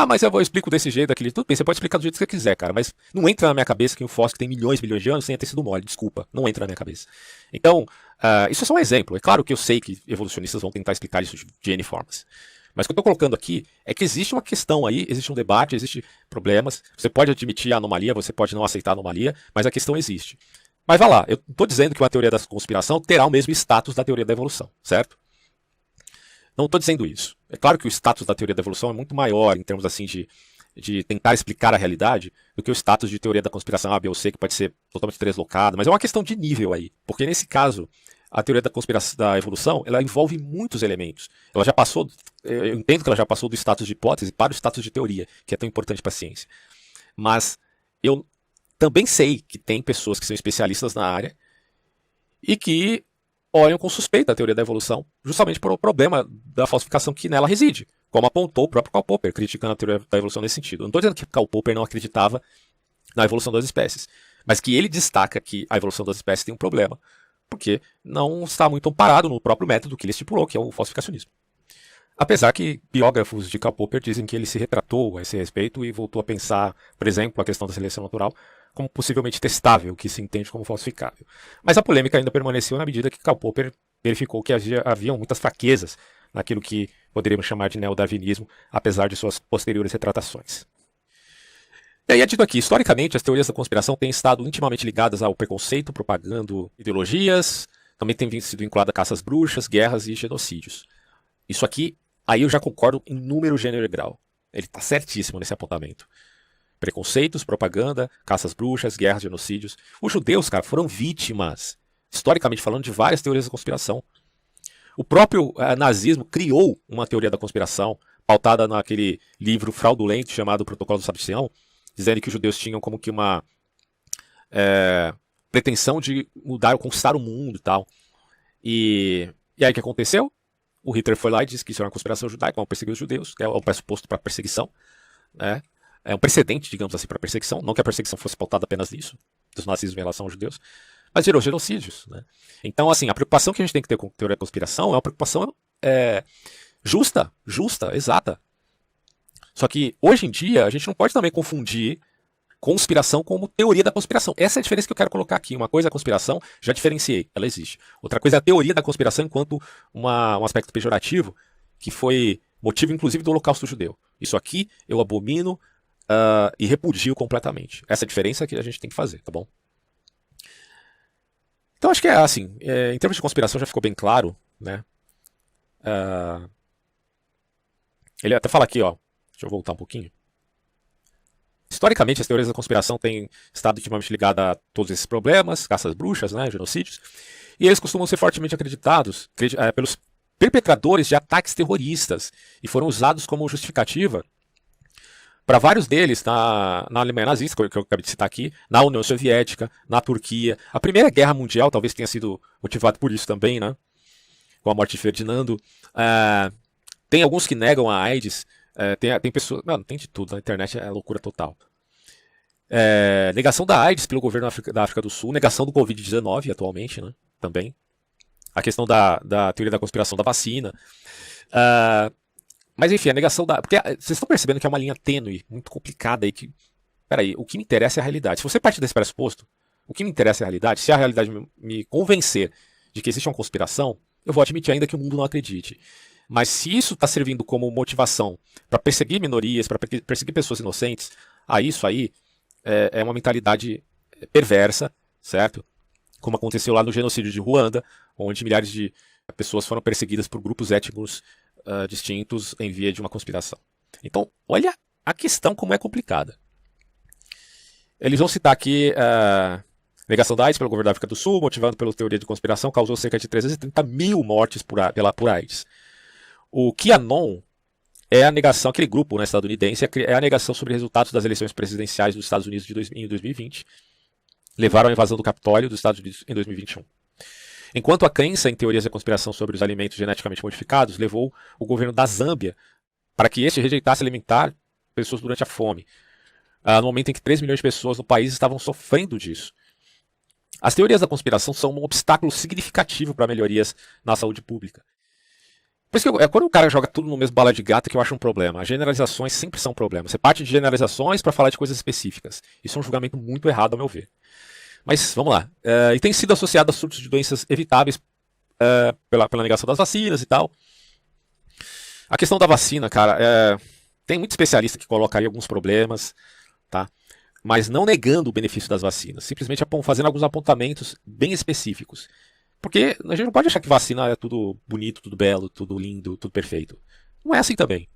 Mas eu explico desse jeito, daquele... Tudo bem, você pode explicar do jeito que você quiser, cara, mas não entra na minha cabeça que um fóssil que tem milhões e milhões de anos tenha tecido mole, desculpa, não entra na minha cabeça. Então, isso é só um exemplo. É claro que eu sei que evolucionistas vão tentar explicar isso de N formas. Mas o que eu estou colocando aqui é que existe uma questão aí, existe um debate, existem problemas. Você pode admitir a anomalia, você pode não aceitar a anomalia, mas a questão existe. Mas vá lá, eu não estou dizendo que uma teoria da conspiração terá o mesmo status da teoria da evolução, certo? Não estou dizendo isso. É claro que o status da teoria da evolução é muito maior em termos assim de tentar explicar a realidade do que o status de teoria da conspiração A, B ou C, que pode ser totalmente deslocada, mas é uma questão de nível aí. Porque nesse caso, a teoria da conspiração da evolução, ela envolve muitos elementos. Ela já passou, eu entendo que ela já passou do status de hipótese para o status de teoria, que é tão importante para a ciência. Mas eu também sei que tem pessoas que são especialistas na área e que olham com suspeita a teoria da evolução, justamente por o problema da falsificação que nela reside, como apontou o próprio Karl Popper, criticando a teoria da evolução nesse sentido. Eu não estou dizendo que Karl Popper não acreditava na evolução das espécies, mas que ele destaca que a evolução das espécies tem um problema, porque não está muito amparado no próprio método que ele estipulou, que é o falsificacionismo. Apesar que biógrafos de Karl Popper dizem que ele se retratou a esse respeito e voltou a pensar, por exemplo, a questão da seleção natural como possivelmente testável, que se entende como falsificável. Mas a polêmica ainda permaneceu na medida que Karl Popper verificou que haviam muitas fraquezas naquilo que poderíamos chamar de neodarwinismo, apesar de suas posteriores retratações. E aí é dito aqui, historicamente, as teorias da conspiração têm estado intimamente ligadas ao preconceito, propagando ideologias, também têm sido vinculadas a caças bruxas, guerras e genocídios. Isso aqui, aí eu já concordo em número, gênero e grau. Ele está certíssimo nesse apontamento. Preconceitos, propaganda, caças bruxas, guerras, genocídios. Os judeus, cara, foram vítimas, historicamente falando, de várias teorias da conspiração. O próprio nazismo criou uma teoria da conspiração, pautada naquele livro fraudulento chamado Protocolo do Saduceão, dizendo que os judeus tinham como que uma pretensão de conquistar o mundo e tal. E aí o que aconteceu? O Hitler foi lá e disse que isso era uma conspiração judaica, vão perseguir os judeus, que é o pressuposto para perseguição, né? É um precedente, digamos assim, para perseguição. Não que a perseguição fosse pautada apenas nisso, dos nazismos em relação aos judeus, mas gerou genocídios, né? Então, assim, a preocupação que a gente tem que ter com a teoria da conspiração é uma preocupação justa, exata. Só que, hoje em dia, a gente não pode também confundir conspiração como teoria da conspiração. Essa é a diferença que eu quero colocar aqui. Uma coisa é a conspiração, já diferenciei, ela existe. Outra coisa é a teoria da conspiração enquanto um aspecto pejorativo que foi Motivo, inclusive, do Holocausto Judeu. Isso aqui eu abomino e repudio completamente. Essa é a diferença que a gente tem que fazer, tá bom? Então acho que é assim, em termos de conspiração já ficou bem claro, né? Ele até fala aqui, ó, deixa eu voltar um pouquinho. Historicamente, as teorias da conspiração têm estado intimamente ligadas a todos esses problemas, caças bruxas, né, genocídios, e eles costumam ser fortemente acreditados pelos perpetradores de ataques terroristas e foram usados como justificativa para vários deles na Alemanha nazista, que eu acabei de citar aqui, na União Soviética, na Turquia. A Primeira Guerra Mundial talvez tenha sido motivada por isso também, né? Com a morte de Ferdinando. Tem alguns que negam a AIDS. Tem pessoas. Não, tem de tudo. Na internet é loucura total. Negação da AIDS pelo governo da África do Sul. Negação do Covid-19 atualmente, né? Também. A questão da teoria da conspiração da vacina. Mas enfim, a negação da. Porque vocês estão percebendo que é uma linha tênue, muito complicada aí. Peraí, o que me interessa é a realidade. Se você parte desse pressuposto, o que me interessa é a realidade. Se a realidade me convencer de que existe uma conspiração, eu vou admitir ainda que o mundo não acredite. Mas se isso está servindo como motivação para perseguir minorias, para perseguir pessoas inocentes, isso aí é uma mentalidade perversa, certo? Como aconteceu lá no genocídio de Ruanda, onde milhares de pessoas foram perseguidas por grupos étnicos distintos em via de uma conspiração. Então, olha a questão como é complicada. Eles vão citar aqui negação da AIDS pelo governo da África do Sul, motivado pela teoria de conspiração, causou cerca de 330 mil mortes por AIDS. O QAnon é a negação, aquele grupo, né, estadunidense, é a negação sobre resultados das eleições presidenciais dos Estados Unidos em 2020. Levaram à invasão do Capitólio dos Estados Unidos em 2021. Enquanto a crença em teorias da conspiração sobre os alimentos geneticamente modificados levou o governo da Zâmbia para que este rejeitasse alimentar pessoas durante a fome, no momento em que 3 milhões de pessoas no país estavam sofrendo disso. As teorias da conspiração são um obstáculo significativo para melhorias na saúde pública. Por isso que quando o cara joga tudo no mesmo bala de gato que eu acho um problema. As generalizações sempre são um problema. Você parte de generalizações para falar de coisas específicas. Isso é um julgamento muito errado, ao meu ver. Mas vamos lá. E tem sido associado a surtos de doenças evitáveis pela negação das vacinas e tal. A questão da vacina, cara, tem muito especialista que coloca aí alguns problemas, tá? Mas não negando o benefício das vacinas. Simplesmente fazendo alguns apontamentos bem específicos. Porque a gente não pode achar que vacina é tudo bonito, tudo belo, tudo lindo, tudo perfeito. Não é assim também.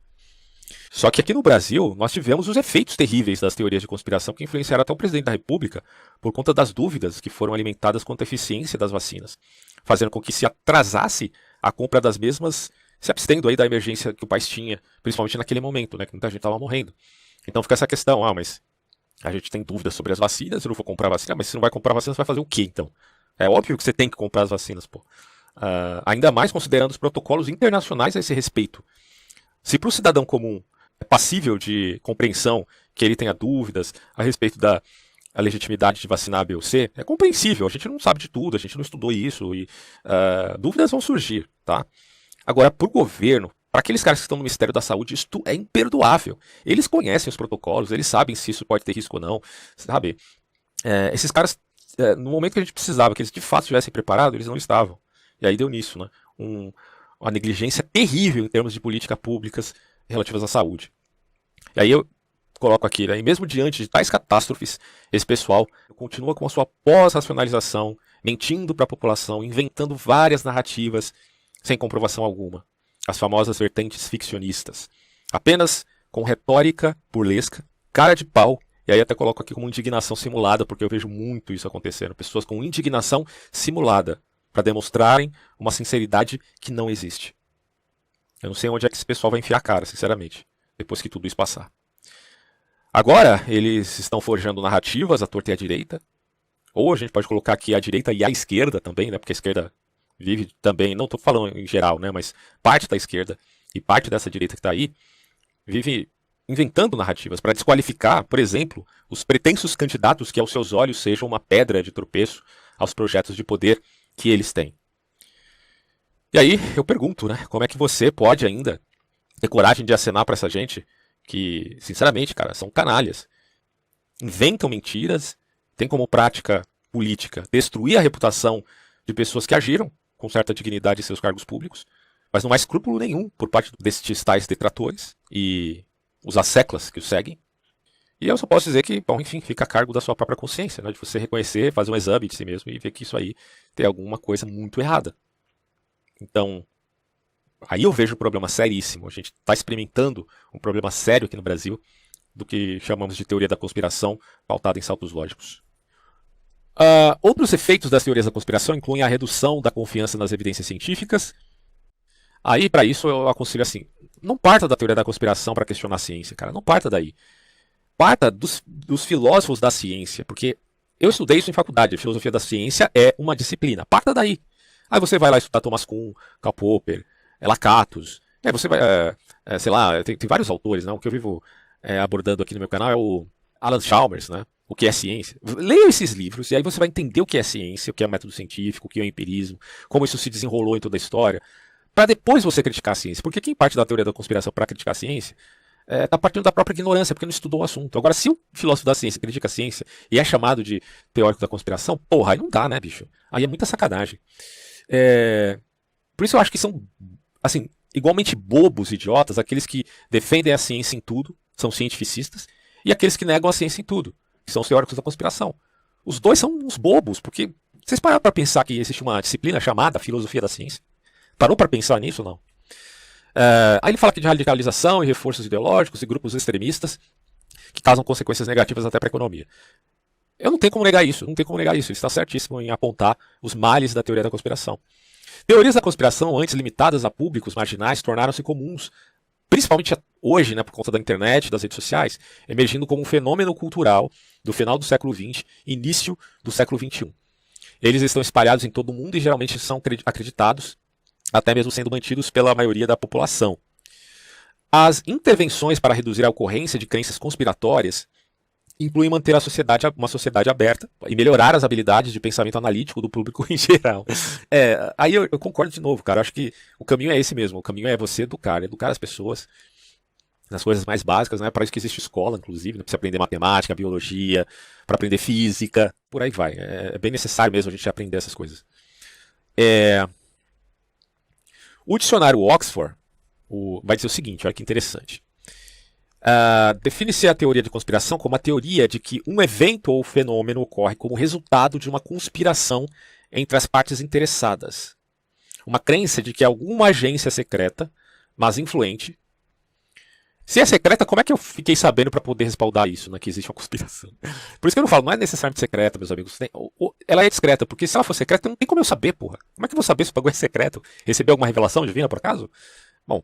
Só que aqui no Brasil, nós tivemos os efeitos terríveis das teorias de conspiração que influenciaram até o presidente da República por conta das dúvidas que foram alimentadas quanto à eficiência das vacinas, fazendo com que se atrasasse a compra das mesmas, se abstendo aí da emergência que o país tinha, principalmente naquele momento, né, que muita gente estava morrendo. Então fica essa questão, mas a gente tem dúvidas sobre as vacinas, eu não vou comprar vacina, mas se não vai comprar vacina, você vai fazer o quê então? É óbvio que você tem que comprar as vacinas, pô. Ainda mais considerando os protocolos internacionais a esse respeito. Se para o cidadão comum é passível de compreensão que ele tenha dúvidas a respeito da legitimidade de vacinar A, B ou C, é compreensível. A gente não sabe de tudo, a gente não estudou isso e dúvidas vão surgir, tá? Agora, para o governo, para aqueles caras que estão no Ministério da Saúde, isso é imperdoável. Eles conhecem os protocolos, eles sabem se isso pode ter risco ou não, sabe? Esses caras, no momento que a gente precisava que eles de fato estivessem preparados, eles não estavam. E aí deu nisso, né? Uma negligência terrível em termos de políticas públicas relativas à saúde. E aí eu coloco aqui, né? E mesmo diante de tais catástrofes, esse pessoal continua com a sua pós-racionalização, mentindo para a população, inventando várias narrativas sem comprovação alguma. As famosas vertentes ficcionistas. Apenas com retórica burlesca, cara de pau. E aí até coloco aqui como indignação simulada, porque eu vejo muito isso acontecendo. Pessoas com indignação simulada, para demonstrarem uma sinceridade que não existe. Eu não sei onde é que esse pessoal vai enfiar a cara, sinceramente, depois que tudo isso passar. Agora, eles estão forjando narrativas à torta e à direita. Ou a gente pode colocar aqui a direita e a esquerda também, né? Porque a esquerda vive também, não estou falando em geral, né? Mas parte da esquerda e parte dessa direita que está aí, vive inventando narrativas para desqualificar, por exemplo, os pretensos candidatos que aos seus olhos sejam uma pedra de tropeço aos projetos de poder que eles têm. E aí eu pergunto, né? Como é que você pode ainda ter coragem de acenar para essa gente que, sinceramente, cara, são canalhas. Inventam mentiras, tem como prática política destruir a reputação de pessoas que agiram com certa dignidade em seus cargos públicos, Mas não há escrúpulo nenhum por parte destes tais detratores e os asseclas que o seguem. E eu só posso dizer que, bom, enfim, fica a cargo da sua própria consciência, né, de você reconhecer, fazer um exame de si mesmo e ver que isso aí tem alguma coisa muito errada. Então, aí eu vejo um problema seríssimo. A gente está experimentando um problema sério aqui no Brasil do que chamamos de teoria da conspiração pautada em saltos lógicos. Outros efeitos das teorias da conspiração incluem a redução da confiança nas evidências científicas. Aí, para isso, eu aconselho assim, não parta da teoria da conspiração para questionar a ciência, cara, não parta daí. Parta dos filósofos da ciência, porque eu estudei isso em faculdade, a filosofia da ciência é uma disciplina, parta daí. Aí você vai lá estudar Thomas Kuhn, Karl Popper, Lakatos, aí você vai, sei lá, tem vários autores, né? O que eu vivo abordando aqui no meu canal é o Alan Chalmers, né? O que é ciência. Leia esses livros e aí você vai entender o que é ciência, o que é método científico, o que é o empirismo, como isso se desenrolou em toda a história, para depois você criticar a ciência. Porque quem parte da teoria da conspiração para criticar a ciência está partindo da própria ignorância, porque não estudou o assunto. Agora, se o filósofo da ciência critica a ciência e é chamado de teórico da conspiração, porra, aí não dá, né, bicho? Aí é muita sacanagem. Por isso eu acho que são, assim, igualmente bobos, idiotas, aqueles que defendem a ciência em tudo, são cientificistas, e aqueles que negam a ciência em tudo, que são os teóricos da conspiração. Os dois são uns bobos, porque vocês pararam para pensar que existe uma disciplina chamada filosofia da ciência? Parou para pensar nisso, não? Aí ele fala aqui de radicalização e reforços ideológicos e grupos extremistas que causam consequências negativas até para a economia. Eu não tenho como negar isso, ele está certíssimo em apontar os males da teoria da conspiração. Teorias da conspiração, antes limitadas a públicos marginais, tornaram-se comuns, principalmente hoje, né, por conta da internet e das redes sociais, emergindo como um fenômeno cultural do final do século XX, início do século XXI. Eles estão espalhados em todo o mundo e geralmente são acreditados, até mesmo sendo mantidos pela maioria da população. As intervenções para reduzir a ocorrência de crenças conspiratórias incluem manter uma sociedade aberta e melhorar as habilidades de pensamento analítico do público em geral. Aí eu concordo de novo, cara. Eu acho que o caminho é esse mesmo. O caminho é você educar as pessoas nas coisas mais básicas, né? Para isso que existe escola, inclusive, né? Para você aprender matemática, biologia, para aprender física, por aí vai. É bem necessário mesmo a gente aprender essas coisas. O dicionário Oxford vai dizer o seguinte, olha que interessante. Define-se a teoria de conspiração como a teoria de que um evento ou fenômeno ocorre como resultado de uma conspiração entre as partes interessadas. Uma crença de que alguma agência secreta, mas influente. Se é secreta, como é que eu fiquei sabendo para poder respaldar isso, né, que existe uma conspiração? Por isso que eu não falo, não é necessariamente secreta, meus amigos. Ela é discreta, porque se ela for secreta, não tem como eu saber, porra. Como é que eu vou saber se o bagulho é secreto? Receber alguma revelação divina, por acaso? Bom,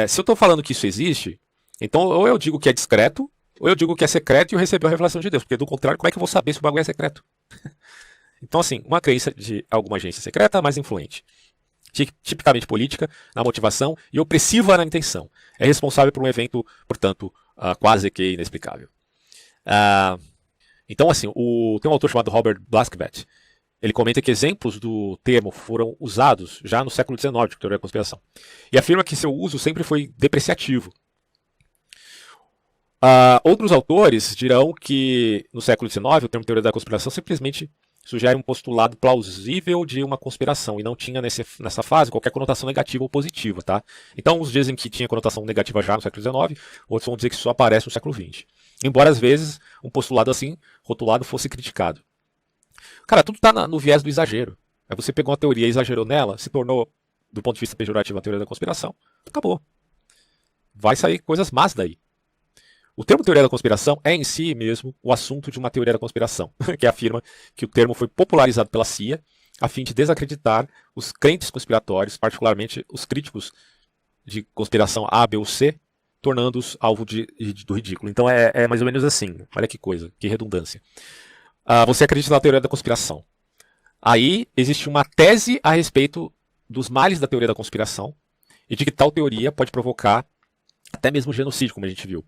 se eu estou falando que isso existe, então ou eu digo que é discreto, ou eu digo que é secreto e eu recebi a revelação de Deus. Porque do contrário, como é que eu vou saber se o bagulho é secreto? Então, assim, uma crença de alguma agência secreta mais influente. Tipicamente política, na motivação e opressiva na intenção. É responsável por um evento, portanto, quase que inexplicável. Então, assim, tem um autor chamado Robert Blaskvet. Ele comenta que exemplos do termo foram usados já no século XIX, de teoria da conspiração. E afirma que seu uso sempre foi depreciativo. Outros autores dirão que no século XIX o termo teoria da conspiração simplesmente sugere um postulado plausível de uma conspiração e não tinha nessa fase qualquer conotação negativa ou positiva, tá? Então uns dizem que tinha conotação negativa já no século XIX, outros vão dizer que só aparece no século XX. Embora às vezes um postulado assim, rotulado, fosse criticado. Cara, tudo está no viés do exagero. Aí você pegou uma teoria e exagerou nela, se tornou, do ponto de vista pejorativo, a teoria da conspiração, acabou. Vai sair coisas más daí. O termo teoria da conspiração é em si mesmo o assunto de uma teoria da conspiração, que afirma que o termo foi popularizado pela CIA a fim de desacreditar os crentes conspiratórios, particularmente os críticos de conspiração A, B ou C, tornando-os alvo do ridículo. Então é mais ou menos assim. Olha que coisa, que redundância. Você acredita na teoria da conspiração. Aí existe uma tese a respeito dos males da teoria da conspiração e de que tal teoria pode provocar até mesmo genocídio, como a gente viu.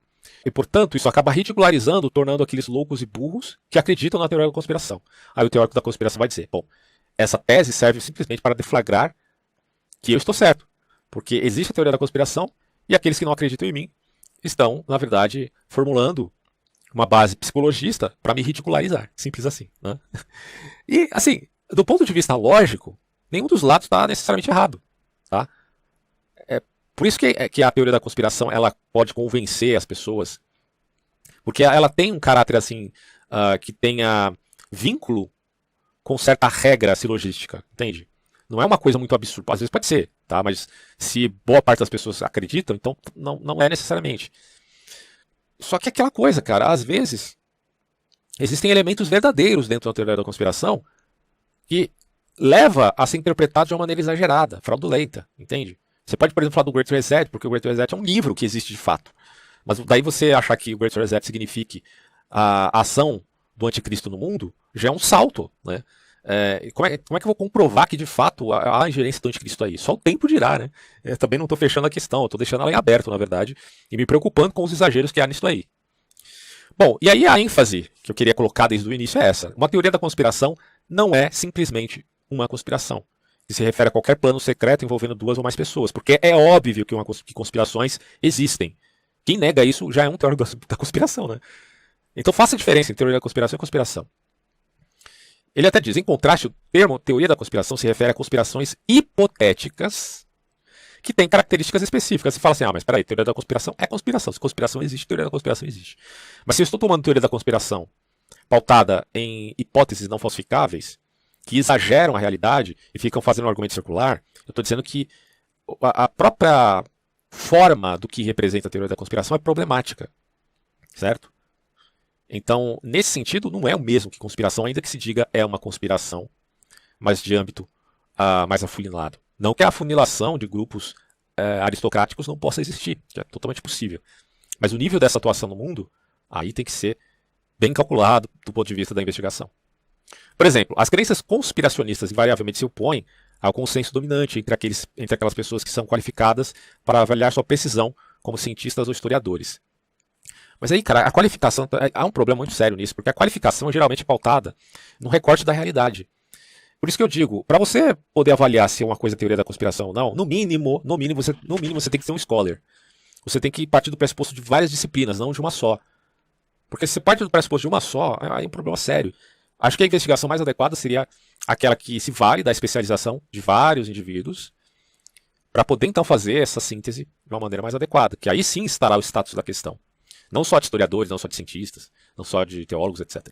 E, portanto, isso acaba ridicularizando, tornando aqueles loucos e burros que acreditam na teoria da conspiração. Aí o teórico da conspiração vai dizer, bom, essa tese serve simplesmente para deflagrar que eu estou certo. Porque existe a teoria da conspiração e aqueles que não acreditam em mim estão, na verdade, formulando uma base psicologista para me ridicularizar. Simples assim, né? E, assim, do ponto de vista lógico, nenhum dos lados está necessariamente errado, tá? Por isso que a teoria da conspiração ela pode convencer as pessoas, porque ela tem um caráter assim, que tenha vínculo com certa regra silogística, entende? Não é uma coisa muito absurda, às vezes pode ser, tá? Mas se boa parte das pessoas acreditam, então não é necessariamente. Só que aquela coisa, cara, às vezes existem elementos verdadeiros dentro da teoria da conspiração que leva a ser interpretado de uma maneira exagerada, fraudulenta, entende? Você pode, por exemplo, falar do Great Reset, porque o Great Reset é um livro que existe de fato. Mas daí você achar que o Great Reset signifique a ação do anticristo no mundo, já é um salto, né? Como é que eu vou comprovar que de fato há a ingerência do anticristo aí? Só o tempo dirá, né? Também não estou fechando a questão, estou deixando ela em aberto, na verdade, e me preocupando com os exageros que há nisso aí. Bom, e aí a ênfase que eu queria colocar desde o início é essa. Uma teoria da conspiração não é simplesmente uma conspiração, que se refere a qualquer plano secreto envolvendo duas ou mais pessoas, porque é óbvio que conspirações existem. Quem nega isso já é um teórico da conspiração, né? Então faça a diferença entre teoria da conspiração e conspiração. Ele até diz, em contraste, o termo teoria da conspiração se refere a conspirações hipotéticas que têm características específicas. Você fala assim, mas peraí, teoria da conspiração é conspiração. Se conspiração existe, teoria da conspiração existe. Mas se eu estou tomando teoria da conspiração pautada em hipóteses não falsificáveis, que exageram a realidade e ficam fazendo um argumento circular, eu estou dizendo que a própria forma do que representa a teoria da conspiração é problemática, certo? Então, nesse sentido, não é o mesmo que conspiração, ainda que se diga é uma conspiração, mas de âmbito mais afunilado. Não que a afunilação de grupos aristocráticos não possa existir, que é totalmente possível. Mas o nível dessa atuação no mundo, aí tem que ser bem calculado do ponto de vista da investigação. Por exemplo, as crenças conspiracionistas invariavelmente se opõem ao consenso dominante entre aquelas pessoas que são qualificadas para avaliar sua precisão como cientistas ou historiadores. Mas aí, cara, a qualificação, há um problema muito sério nisso, porque a qualificação é geralmente pautada no recorte da realidade. Por isso que eu digo, para você poder avaliar se uma coisa é teoria da conspiração ou não, no mínimo você tem que ser um scholar. Você tem que partir do pressuposto de várias disciplinas, não de uma só. Porque se você parte do pressuposto de uma só, aí é um problema sério. Acho que a investigação mais adequada seria aquela que se vale da especialização de vários indivíduos, para poder então fazer essa síntese de uma maneira mais adequada, que aí sim estará o status da questão. Não só de historiadores, não só de cientistas, não só de teólogos, etc.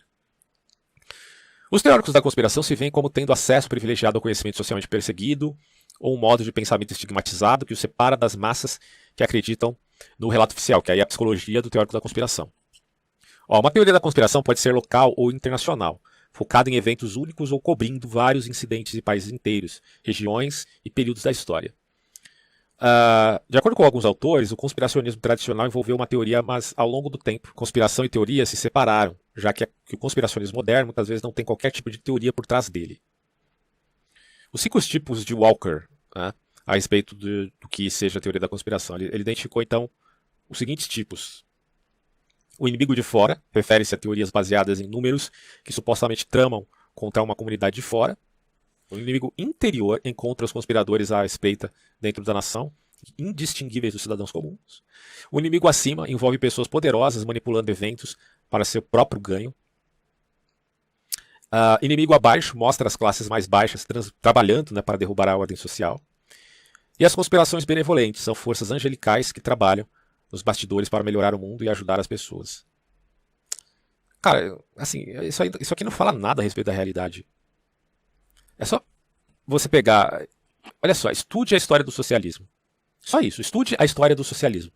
Os teóricos da conspiração se veem como tendo acesso privilegiado ao conhecimento socialmente perseguido, ou um modo de pensamento estigmatizado que os separa das massas que acreditam no relato oficial, que aí é a psicologia do teórico da conspiração. Uma teoria da conspiração pode ser local ou internacional, focada em eventos únicos ou cobrindo vários incidentes de países inteiros, regiões e períodos da história. De acordo com alguns autores, o conspiracionismo tradicional envolveu uma teoria, mas ao longo do tempo, conspiração e teoria se separaram, já que o conspiracionismo moderno muitas vezes não tem qualquer tipo de teoria por trás dele. Os 5 tipos de Walker, a respeito do que seja a teoria da conspiração, ele identificou então os seguintes tipos. O inimigo de fora refere-se a teorias baseadas em números que supostamente tramam contra uma comunidade de fora. O inimigo interior encontra os conspiradores à espreita dentro da nação, indistinguíveis dos cidadãos comuns. O inimigo acima envolve pessoas poderosas manipulando eventos para seu próprio ganho. Inimigo abaixo mostra as classes mais baixas trabalhando para derrubar a ordem social. E as conspirações benevolentes são forças angelicais que trabalham nos bastidores para melhorar o mundo e ajudar as pessoas. Cara, assim, isso aqui não fala nada a respeito da realidade. É só você pegar... Olha só, estude a história do socialismo. Só isso, estude a história do socialismo.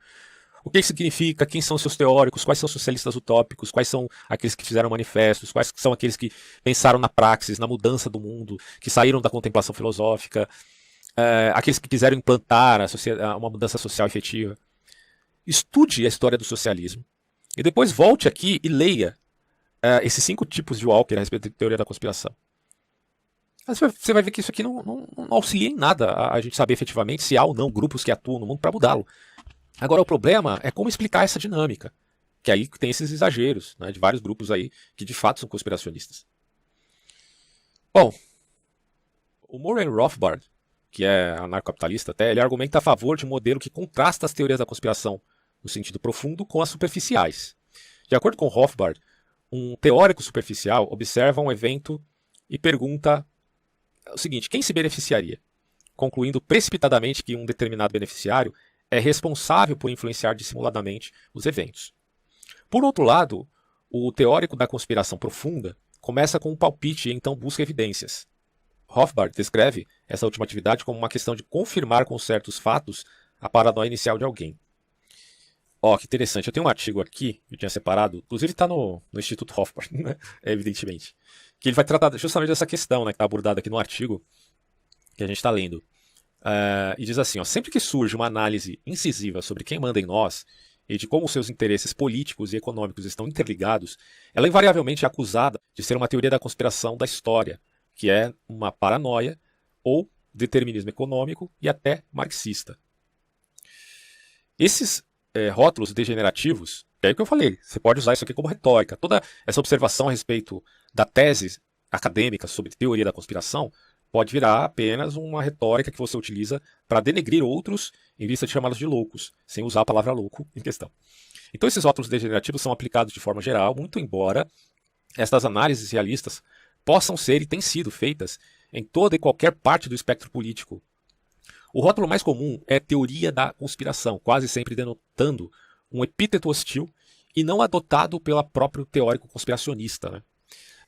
O que isso significa, quem são seus teóricos, quais são os socialistas utópicos, quais são aqueles que fizeram manifestos, quais são aqueles que pensaram na praxis, na mudança do mundo, que saíram da contemplação filosófica, aqueles que quiseram implantar uma mudança social efetiva. Estude a história do socialismo. E depois volte aqui e leia esses 5 tipos de Walker a respeito da teoria da conspiração. Você vai ver que isso aqui não auxilia em nada a gente saber efetivamente se há ou não grupos que atuam no mundo para mudá-lo. Agora, o problema é como explicar essa dinâmica, que aí tem esses exageros, né, de vários grupos aí que de fato são conspiracionistas. Bom, o Murray Rothbard, que é anarcocapitalista até, ele argumenta a favor de um modelo que contrasta as teorias da conspiração no sentido profundo com as superficiais. De acordo com Rothbard, um teórico superficial observa um evento e pergunta o seguinte: quem se beneficiaria? Concluindo precipitadamente que um determinado beneficiário é responsável por influenciar dissimuladamente os eventos. Por outro lado, o teórico da conspiração profunda começa com um palpite e então busca evidências. Rothbard descreve essa última atividade como uma questão de confirmar com certos fatos a paranoia inicial de alguém. Ó, que interessante. Eu tenho um artigo aqui, que eu tinha separado, inclusive está no Instituto Rothbard, né? Evidentemente, que ele vai tratar justamente dessa questão, né, que está abordada aqui no artigo que a gente está lendo. E diz assim, ó, sempre que surge uma análise incisiva sobre quem manda em nós e de como seus interesses políticos e econômicos estão interligados, ela invariavelmente é acusada de ser uma teoria da conspiração da história, que é uma paranoia ou determinismo econômico e até marxista. Esses rótulos degenerativos, que é o que eu falei, você pode usar isso aqui como retórica. Toda essa observação a respeito da tese acadêmica sobre teoria da conspiração pode virar apenas uma retórica que você utiliza para denegrir outros em vista de chamá-los de loucos, sem usar a palavra louco em questão. Então esses rótulos degenerativos são aplicados de forma geral, muito embora estas análises realistas possam ser e têm sido feitas em toda e qualquer parte do espectro político. O rótulo mais comum é teoria da conspiração, quase sempre denotando um epíteto hostil e não adotado pelo próprio teórico conspiracionista, né?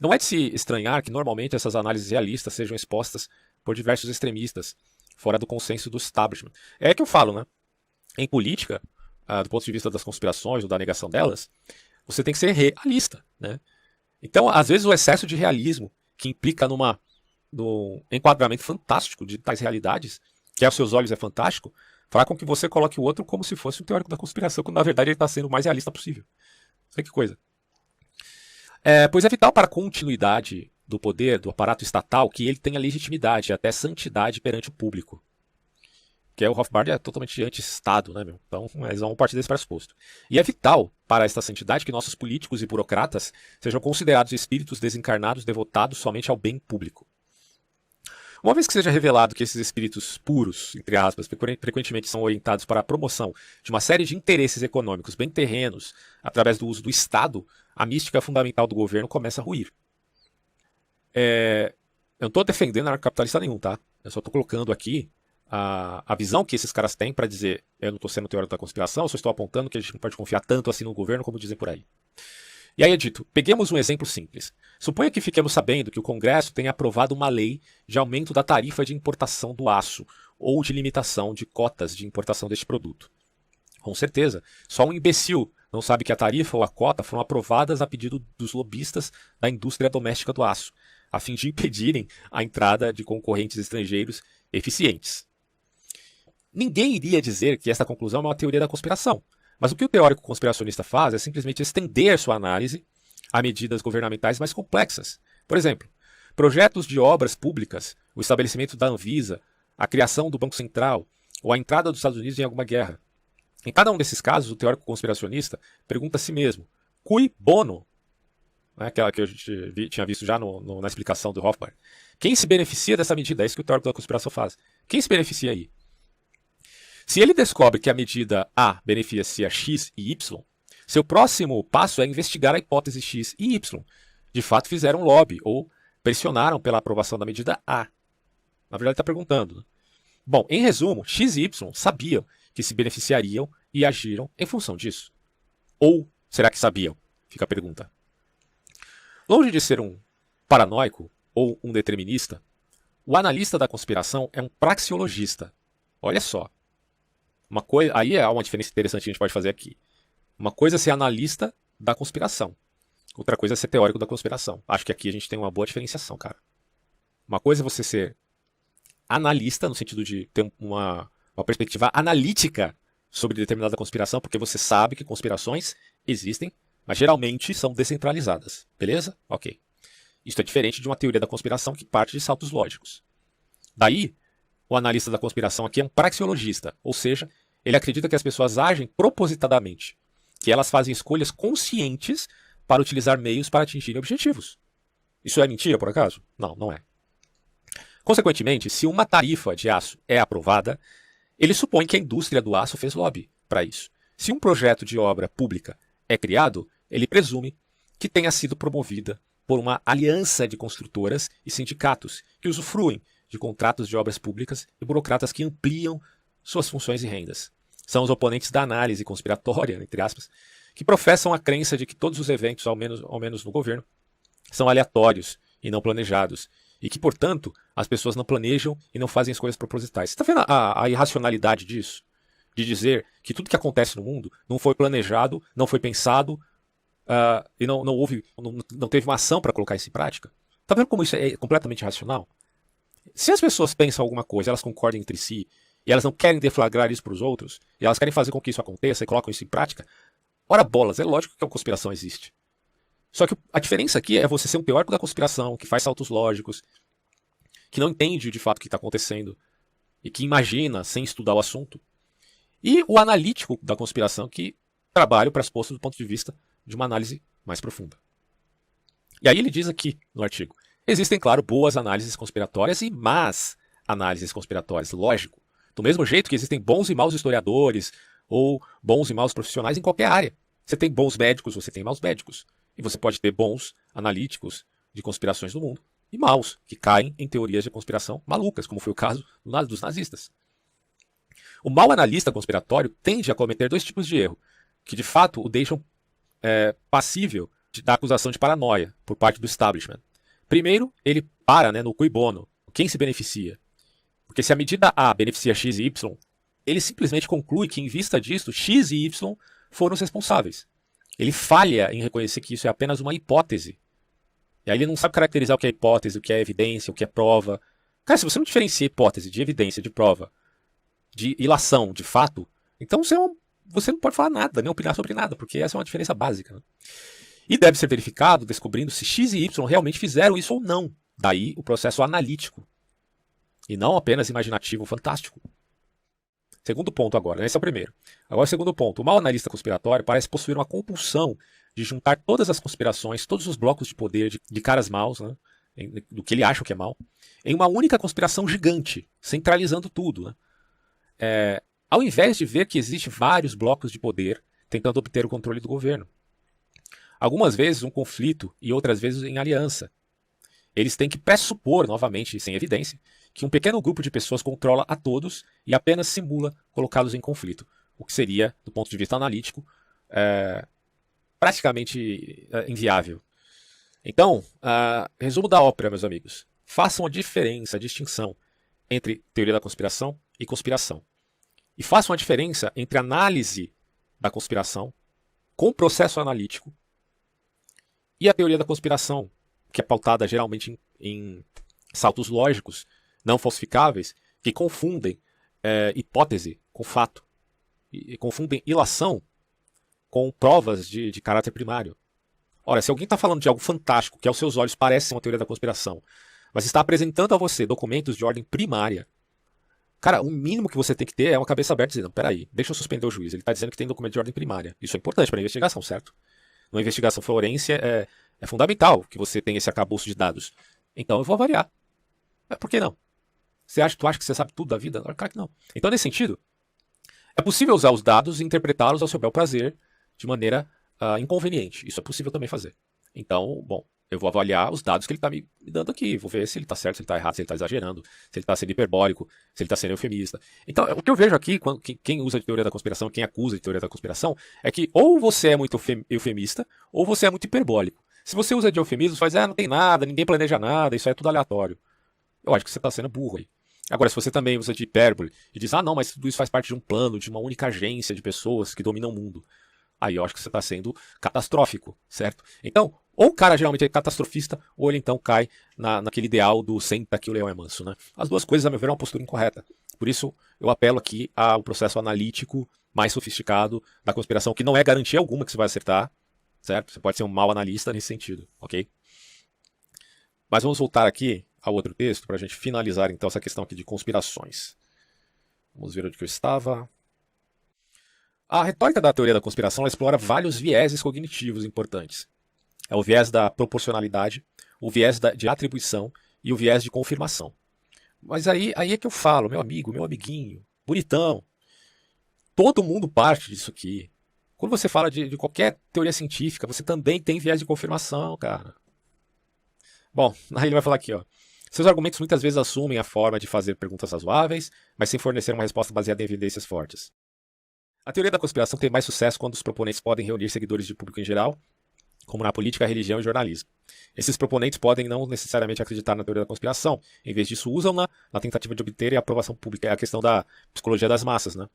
Não é de se estranhar que normalmente essas análises realistas sejam expostas por diversos extremistas, fora do consenso do establishment. É que eu falo, né? Em política, do ponto de vista das conspirações ou da negação delas, você tem que ser realista, né? Então, às vezes, o excesso de realismo, que implica num enquadramento fantástico de tais realidades, que aos seus olhos é fantástico, fará com que você coloque o outro como se fosse um teórico da conspiração, quando na verdade ele está sendo o mais realista possível. Sei que coisa. Pois é vital para a continuidade do poder, do aparato estatal, que ele tenha legitimidade, até santidade perante o público. Que o Rothbard é totalmente anti-Estado, né, meu? Então, eles vão partir desse pressuposto. E é vital para esta santidade que nossos políticos e burocratas sejam considerados espíritos desencarnados devotados somente ao bem público. Uma vez que seja revelado que esses espíritos puros, entre aspas, frequentemente são orientados para a promoção de uma série de interesses econômicos bem terrenos através do uso do Estado, a mística fundamental do governo começa a ruir. Eu não estou defendendo anarcocapitalista nenhum, tá? Eu só estou colocando aqui a visão que esses caras têm para dizer eu não estou sendo teórico da conspiração, eu só estou apontando que a gente não pode confiar tanto assim no governo como dizem por aí. E aí é dito, peguemos um exemplo simples. Suponha que fiquemos sabendo que o Congresso tenha aprovado uma lei de aumento da tarifa de importação do aço ou de limitação de cotas de importação deste produto. Com certeza, só um imbecil não sabe que a tarifa ou a cota foram aprovadas a pedido dos lobistas da indústria doméstica do aço, a fim de impedirem a entrada de concorrentes estrangeiros eficientes. Ninguém iria dizer que esta conclusão é uma teoria da conspiração. Mas o que o teórico conspiracionista faz é simplesmente estender sua análise a medidas governamentais mais complexas. Por exemplo, projetos de obras públicas, o estabelecimento da Anvisa, a criação do Banco Central ou a entrada dos Estados Unidos em alguma guerra. Em cada um desses casos, o teórico conspiracionista pergunta a si mesmo, cui bono? Aquela que eu tinha visto já na explicação do Rothbard. Quem se beneficia dessa medida? É isso que o teórico da conspiração faz. Quem se beneficia aí? Se ele descobre que a medida A beneficia X e Y, seu próximo passo é investigar a hipótese X e Y. De fato, fizeram lobby ou pressionaram pela aprovação da medida A. Na verdade, está perguntando. Bom, em resumo, X e Y sabiam que se beneficiariam e agiram em função disso. Ou será que sabiam? Fica a pergunta. Longe de ser um paranoico ou um determinista, o analista da conspiração é um praxeologista. Olha só. Aí há uma diferença interessante que a gente pode fazer aqui. Uma coisa é ser analista da conspiração. Outra coisa é ser teórico da conspiração. Acho que aqui a gente tem uma boa diferenciação, cara. Uma coisa é você ser analista, no sentido de ter uma perspectiva analítica sobre determinada conspiração, porque você sabe que conspirações existem, mas geralmente são descentralizadas. Beleza? Ok. Isso é diferente de uma teoria da conspiração que parte de saltos lógicos. Daí, o analista da conspiração aqui é um praxeologista, ou seja, ele acredita que as pessoas agem propositadamente, que elas fazem escolhas conscientes para utilizar meios para atingirem objetivos. Isso é mentira, por acaso? Não, não é. Consequentemente, se uma tarifa de aço é aprovada, ele supõe que a indústria do aço fez lobby para isso. Se um projeto de obra pública é criado, ele presume que tenha sido promovida por uma aliança de construtoras e sindicatos que usufruem de contratos de obras públicas e burocratas que ampliam suas funções e rendas. são os oponentes da análise conspiratória, entre aspas, que professam a crença de que todos os eventos, ao menos no governo, são aleatórios e não planejados, e que, portanto, as pessoas não planejam e não fazem escolhas propositais. Você está vendo a irracionalidade disso? De dizer que tudo que acontece no mundo não foi planejado, não foi pensado, e não teve uma ação para colocar isso em prática? Está vendo como isso é completamente irracional? Se as pessoas pensam alguma coisa, elas concordam entre si, e elas não querem deflagrar isso para os outros, e elas querem fazer com que isso aconteça e colocam isso em prática, ora bolas, é lógico que a conspiração existe. Só que a diferença aqui é você ser um teórico da conspiração, que faz saltos lógicos, que não entende de fato o que está acontecendo, e que imagina sem estudar o assunto, e o analítico da conspiração, que trabalha o pressuposto do ponto de vista de uma análise mais profunda. E aí ele diz aqui no artigo, existem, claro, boas análises conspiratórias e más análises conspiratórias, lógico. Do mesmo jeito que existem bons e maus historiadores, ou bons e maus profissionais em qualquer área. Você tem bons médicos, você tem maus médicos. E você pode ter bons analíticos de conspirações do mundo e maus, que caem em teorias de conspiração malucas, como foi o caso dos nazistas. O mau analista conspiratório tende a cometer dois tipos de erro, que de fato o deixam passível da acusação de paranoia por parte do establishment. Primeiro, ele para no cui bono, quem se beneficia. Porque se a medida A beneficia X e Y, ele simplesmente conclui que, em vista disso, X e Y foram os responsáveis. Ele falha em reconhecer que isso é apenas uma hipótese. E aí ele não sabe caracterizar o que é hipótese, o que é evidência, o que é prova. Cara, se você não diferencia hipótese de evidência, de prova, de ilação, de fato, então você não pode falar nada, nem opinar sobre nada, porque essa é uma diferença básica. Né? E deve ser verificado descobrindo se X e Y realmente fizeram isso ou não. Daí o processo analítico. E não apenas imaginativo fantástico. Segundo ponto agora, esse é o primeiro. Agora o segundo ponto. O mau analista conspiratório parece possuir uma compulsão de juntar todas as conspirações, todos os blocos de poder de caras maus, né, do que ele acha que é mal, em uma única conspiração gigante, centralizando tudo. Né? Ao invés de ver que existem vários blocos de poder tentando obter o controle do governo. Algumas vezes um conflito e outras vezes em aliança. Eles têm que pressupor, novamente, sem evidência, que um pequeno grupo de pessoas controla a todos e apenas simula colocá-los em conflito, o que seria, do ponto de vista analítico, praticamente inviável. Então, resumo da ópera, meus amigos. Façam a diferença, a distinção entre teoria da conspiração e conspiração. E façam a diferença entre análise da conspiração com processo analítico e a teoria da conspiração, que é pautada geralmente em saltos lógicos, não falsificáveis, que confundem hipótese com fato, e confundem ilação com provas de caráter primário. Ora, se alguém está falando de algo fantástico, que aos seus olhos parece uma teoria da conspiração, mas está apresentando a você documentos de ordem primária, cara, o mínimo que você tem que ter é uma cabeça aberta dizendo, peraí, deixa eu suspender o juiz, ele está dizendo que tem documento de ordem primária. Isso é importante para a investigação, certo? Numa investigação forense é fundamental que você tenha esse arcabouço de dados. Então eu vou avaliar. Por que não? Tu acha que você sabe tudo da vida? Claro que não. Então, nesse sentido, é possível usar os dados e interpretá-los ao seu bel prazer de maneira inconveniente. Isso é possível também fazer. Então, bom, eu vou avaliar os dados que ele está me dando aqui. Vou ver se ele está certo, se ele está errado, se ele está exagerando, se ele está sendo hiperbólico, se ele está sendo eufemista. Então, o que eu vejo aqui, quem usa de teoria da conspiração, quem acusa de teoria da conspiração, é que ou você é muito eufemista, ou você é muito hiperbólico. Se você usa de eufemismo, você faz, não tem nada, ninguém planeja nada, isso é tudo aleatório. Eu acho que você está sendo burro aí. Agora, se você também usa de hipérbole e diz, não, mas tudo isso faz parte de um plano, de uma única agência de pessoas que dominam o mundo, aí eu acho que você está sendo catastrófico, certo? Então, ou o cara geralmente é catastrofista, ou ele então cai naquele ideal do senta que o leão é manso, né? As duas coisas, a meu ver, é uma postura incorreta. Por isso, eu apelo aqui ao processo analítico mais sofisticado da conspiração, que não é garantia alguma que você vai acertar, certo? Você pode ser um mau analista nesse sentido, ok? Mas vamos voltar aqui ao outro texto para a gente finalizar então essa questão aqui de conspirações. Vamos ver onde que eu estava. A retórica da teoria da conspiração ela explora vários vieses cognitivos importantes. É o viés da proporcionalidade, o viés de atribuição e o viés de confirmação. Mas aí é que eu falo, meu amigo, meu amiguinho, bonitão. Todo mundo parte disso aqui. Quando você fala de qualquer teoria científica, você também tem viés de confirmação, cara. Bom, aí ele vai falar aqui, ó. Seus argumentos muitas vezes assumem a forma de fazer perguntas razoáveis, mas sem fornecer uma resposta baseada em evidências fortes. A teoria da conspiração tem mais sucesso quando os proponentes podem reunir seguidores de público em geral, como na política, religião e jornalismo. Esses proponentes podem não necessariamente acreditar na teoria da conspiração, em vez disso usam-na na tentativa de obter a aprovação pública. É a questão da psicologia das massas, né?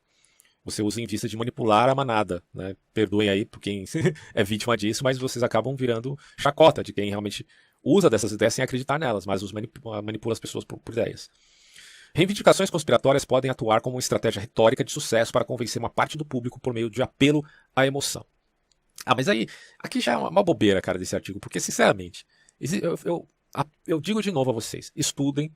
Você usa em vista de manipular a manada, né? Perdoem aí por quem é vítima disso, mas vocês acabam virando chacota de quem realmente usa dessas ideias sem acreditar nelas, mas manipula as pessoas por ideias. Reivindicações conspiratórias podem atuar como uma estratégia retórica de sucesso para convencer uma parte do público por meio de apelo à emoção. Ah, mas aí, aqui já é uma bobeira, cara, desse artigo, porque, sinceramente, eu digo de novo a vocês, estudem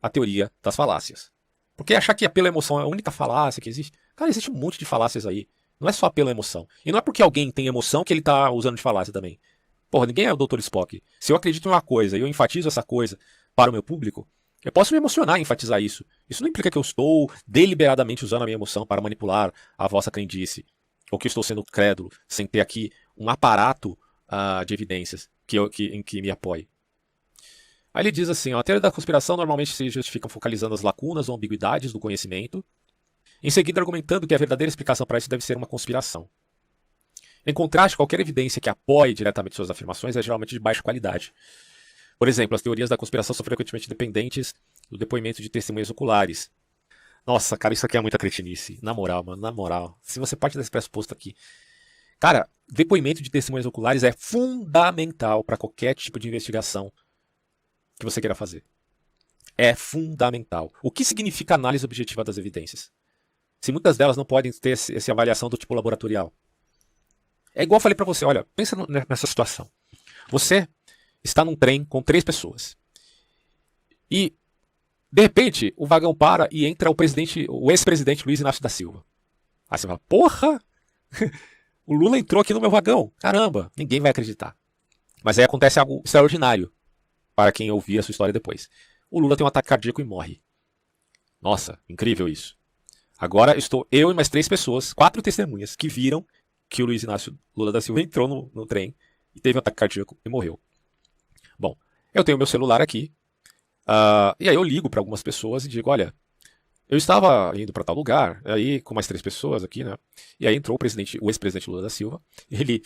a teoria das falácias. Porque achar que apelo à emoção é a única falácia que existe, cara, existe um monte de falácias aí. Não é só apelo à emoção. E não é porque alguém tem emoção que ele tá usando de falácia também. Porra, ninguém é o Dr. Spock. Se eu acredito em uma coisa e eu enfatizo essa coisa para o meu público, eu posso me emocionar em enfatizar isso. Isso não implica que eu estou deliberadamente usando a minha emoção para manipular a vossa crendice. Ou que eu estou sendo crédulo, sem ter aqui um aparato de evidências em que me apoie. Aí ele diz assim, ó, a teoria da conspiração normalmente se justifica focalizando as lacunas ou ambiguidades do conhecimento, em seguida argumentando que a verdadeira explicação para isso deve ser uma conspiração. Em contraste, qualquer evidência que apoie diretamente suas afirmações é geralmente de baixa qualidade. Por exemplo, as teorias da conspiração são frequentemente dependentes do depoimento de testemunhas oculares. Nossa, cara, isso aqui é muita cretinice. Na moral, mano, na moral. Se você parte desse pressuposto aqui. Cara, depoimento de testemunhas oculares é fundamental para qualquer tipo de investigação que você queira fazer. É fundamental. O que significa análise objetiva das evidências? Se muitas delas não podem ter essa avaliação do tipo laboratorial. É igual eu falei para você, olha, pensa nessa situação. Você está num trem com 3 pessoas. E, de repente, o vagão para e entra o ex-presidente Luiz Inácio da Silva. Aí você fala, porra! O Lula entrou aqui no meu vagão. Caramba, ninguém vai acreditar. Mas aí acontece algo extraordinário para quem ouvir a sua história depois. O Lula tem um ataque cardíaco e morre. Nossa, incrível isso. Agora estou eu e mais 3 pessoas, 4 testemunhas, que viram que o Luiz Inácio Lula da Silva entrou no trem e teve um ataque cardíaco e morreu. Bom, eu tenho meu celular aqui, e aí eu ligo para algumas pessoas e digo, olha, eu estava indo para tal lugar, aí com mais 3 pessoas aqui, né? E aí entrou o ex-presidente Lula da Silva, ele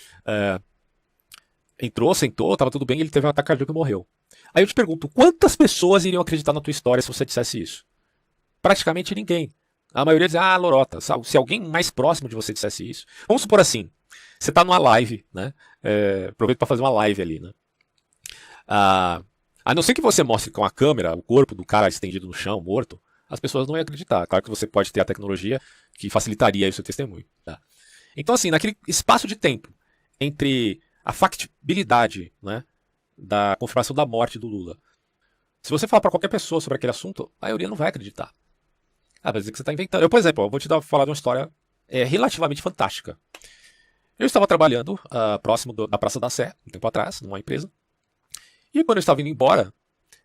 entrou, sentou, estava tudo bem, ele teve um ataque cardíaco e morreu. Aí eu te pergunto, quantas pessoas iriam acreditar na tua história se você dissesse isso? Praticamente ninguém. A maioria diz, lorota. Se alguém mais próximo de você dissesse isso. Vamos supor assim, você está numa live, né? Aproveita para fazer uma live ali, né? A não ser que você mostre com a câmera o corpo do cara estendido no chão, morto, as pessoas não iam acreditar. Claro que você pode ter a tecnologia que facilitaria o seu testemunho. Tá? Então, assim, naquele espaço de tempo entre a factibilidade, né, da confirmação da morte do Lula, se você falar para qualquer pessoa sobre aquele assunto, a maioria não vai acreditar. Vai dizer que você está inventando. Eu, por exemplo, eu vou falar de uma história relativamente fantástica. Eu estava trabalhando próximo da Praça da Sé, um tempo atrás, numa empresa. E quando eu estava indo embora,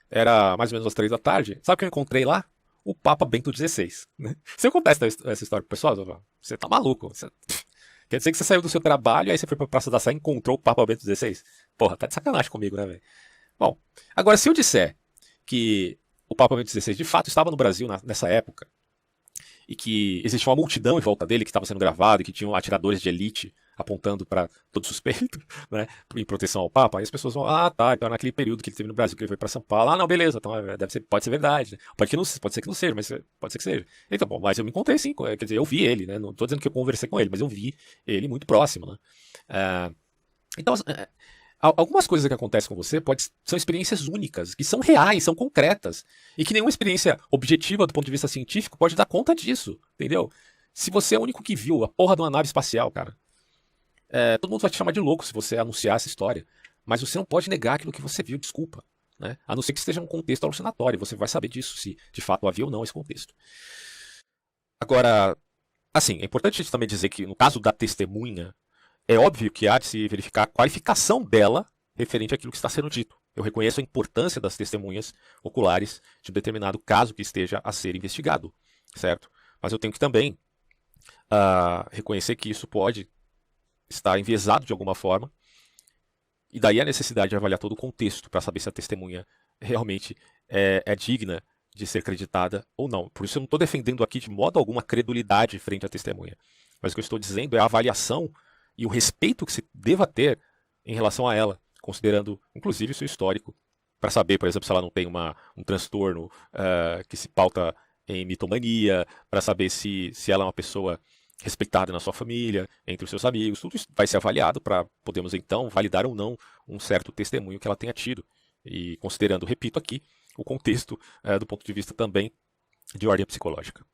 era mais ou menos às 3 da tarde, sabe o que eu encontrei lá? O Papa Bento XVI. Né? Se eu contar essa história pro pessoal, você tá maluco. Quer dizer que você saiu do seu trabalho, aí você foi pra Praça da Sé e encontrou o Papa Bento XVI? Porra, tá de sacanagem comigo, né, velho? Bom, agora se eu disser que o Papa Bento XVI de fato estava no Brasil nessa época, e que existia uma multidão em volta dele que estava sendo gravado e que tinham atiradores de elite apontando para todo suspeito, né, em proteção ao Papa, aí as pessoas vão, tá, então naquele período que ele esteve no Brasil, que ele foi para São Paulo, não, beleza, então pode ser verdade, né? Pode ser que não seja, mas pode ser que seja. Então, bom, mas eu me encontrei sim, quer dizer, eu vi ele, né, não estou dizendo que eu conversei com ele, mas eu vi ele muito próximo, né. Então, algumas coisas que acontecem com você são experiências únicas, que são reais, são concretas, e que nenhuma experiência objetiva do ponto de vista científico pode dar conta disso, entendeu? Se você é o único que viu a porra de uma nave espacial, cara, todo mundo vai te chamar de louco se você anunciar essa história, mas você não pode negar aquilo que você viu, desculpa, né? A não ser que esteja num contexto alucinatório, você vai saber disso, se de fato havia ou não esse contexto. Agora, assim, é importante também dizer que no caso da testemunha, é óbvio que há de se verificar a qualificação dela referente àquilo que está sendo dito. Eu reconheço a importância das testemunhas oculares de um determinado caso que esteja a ser investigado, certo? Mas eu tenho que também reconhecer que isso pode estar enviesado de alguma forma, e daí a necessidade de avaliar todo o contexto para saber se a testemunha realmente é digna de ser acreditada ou não. Por isso eu não estou defendendo aqui de modo alguma credulidade frente à testemunha. Mas o que eu estou dizendo é a avaliação e o respeito que se deva ter em relação a ela, considerando inclusive o seu histórico, para saber, por exemplo, se ela não tem um transtorno que se pauta em mitomania, para saber se ela é uma pessoa respeitada na sua família, entre os seus amigos. Tudo isso vai ser avaliado para podermos então validar ou não um certo testemunho que ela tenha tido. E considerando, repito aqui, o contexto do ponto de vista também de ordem psicológica.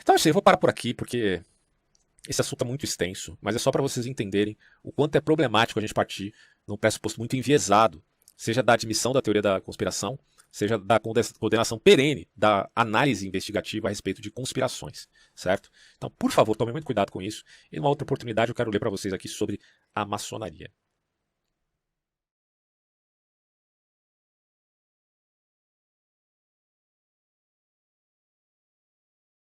Então assim, eu vou parar por aqui porque esse assunto é muito extenso, mas é só para vocês entenderem o quanto é problemático a gente partir num pressuposto muito enviesado, seja da admissão da teoria da conspiração, seja da condenação perene da análise investigativa a respeito de conspirações, certo? Então, por favor, tomem muito cuidado com isso. E numa outra oportunidade eu quero ler para vocês aqui sobre a maçonaria.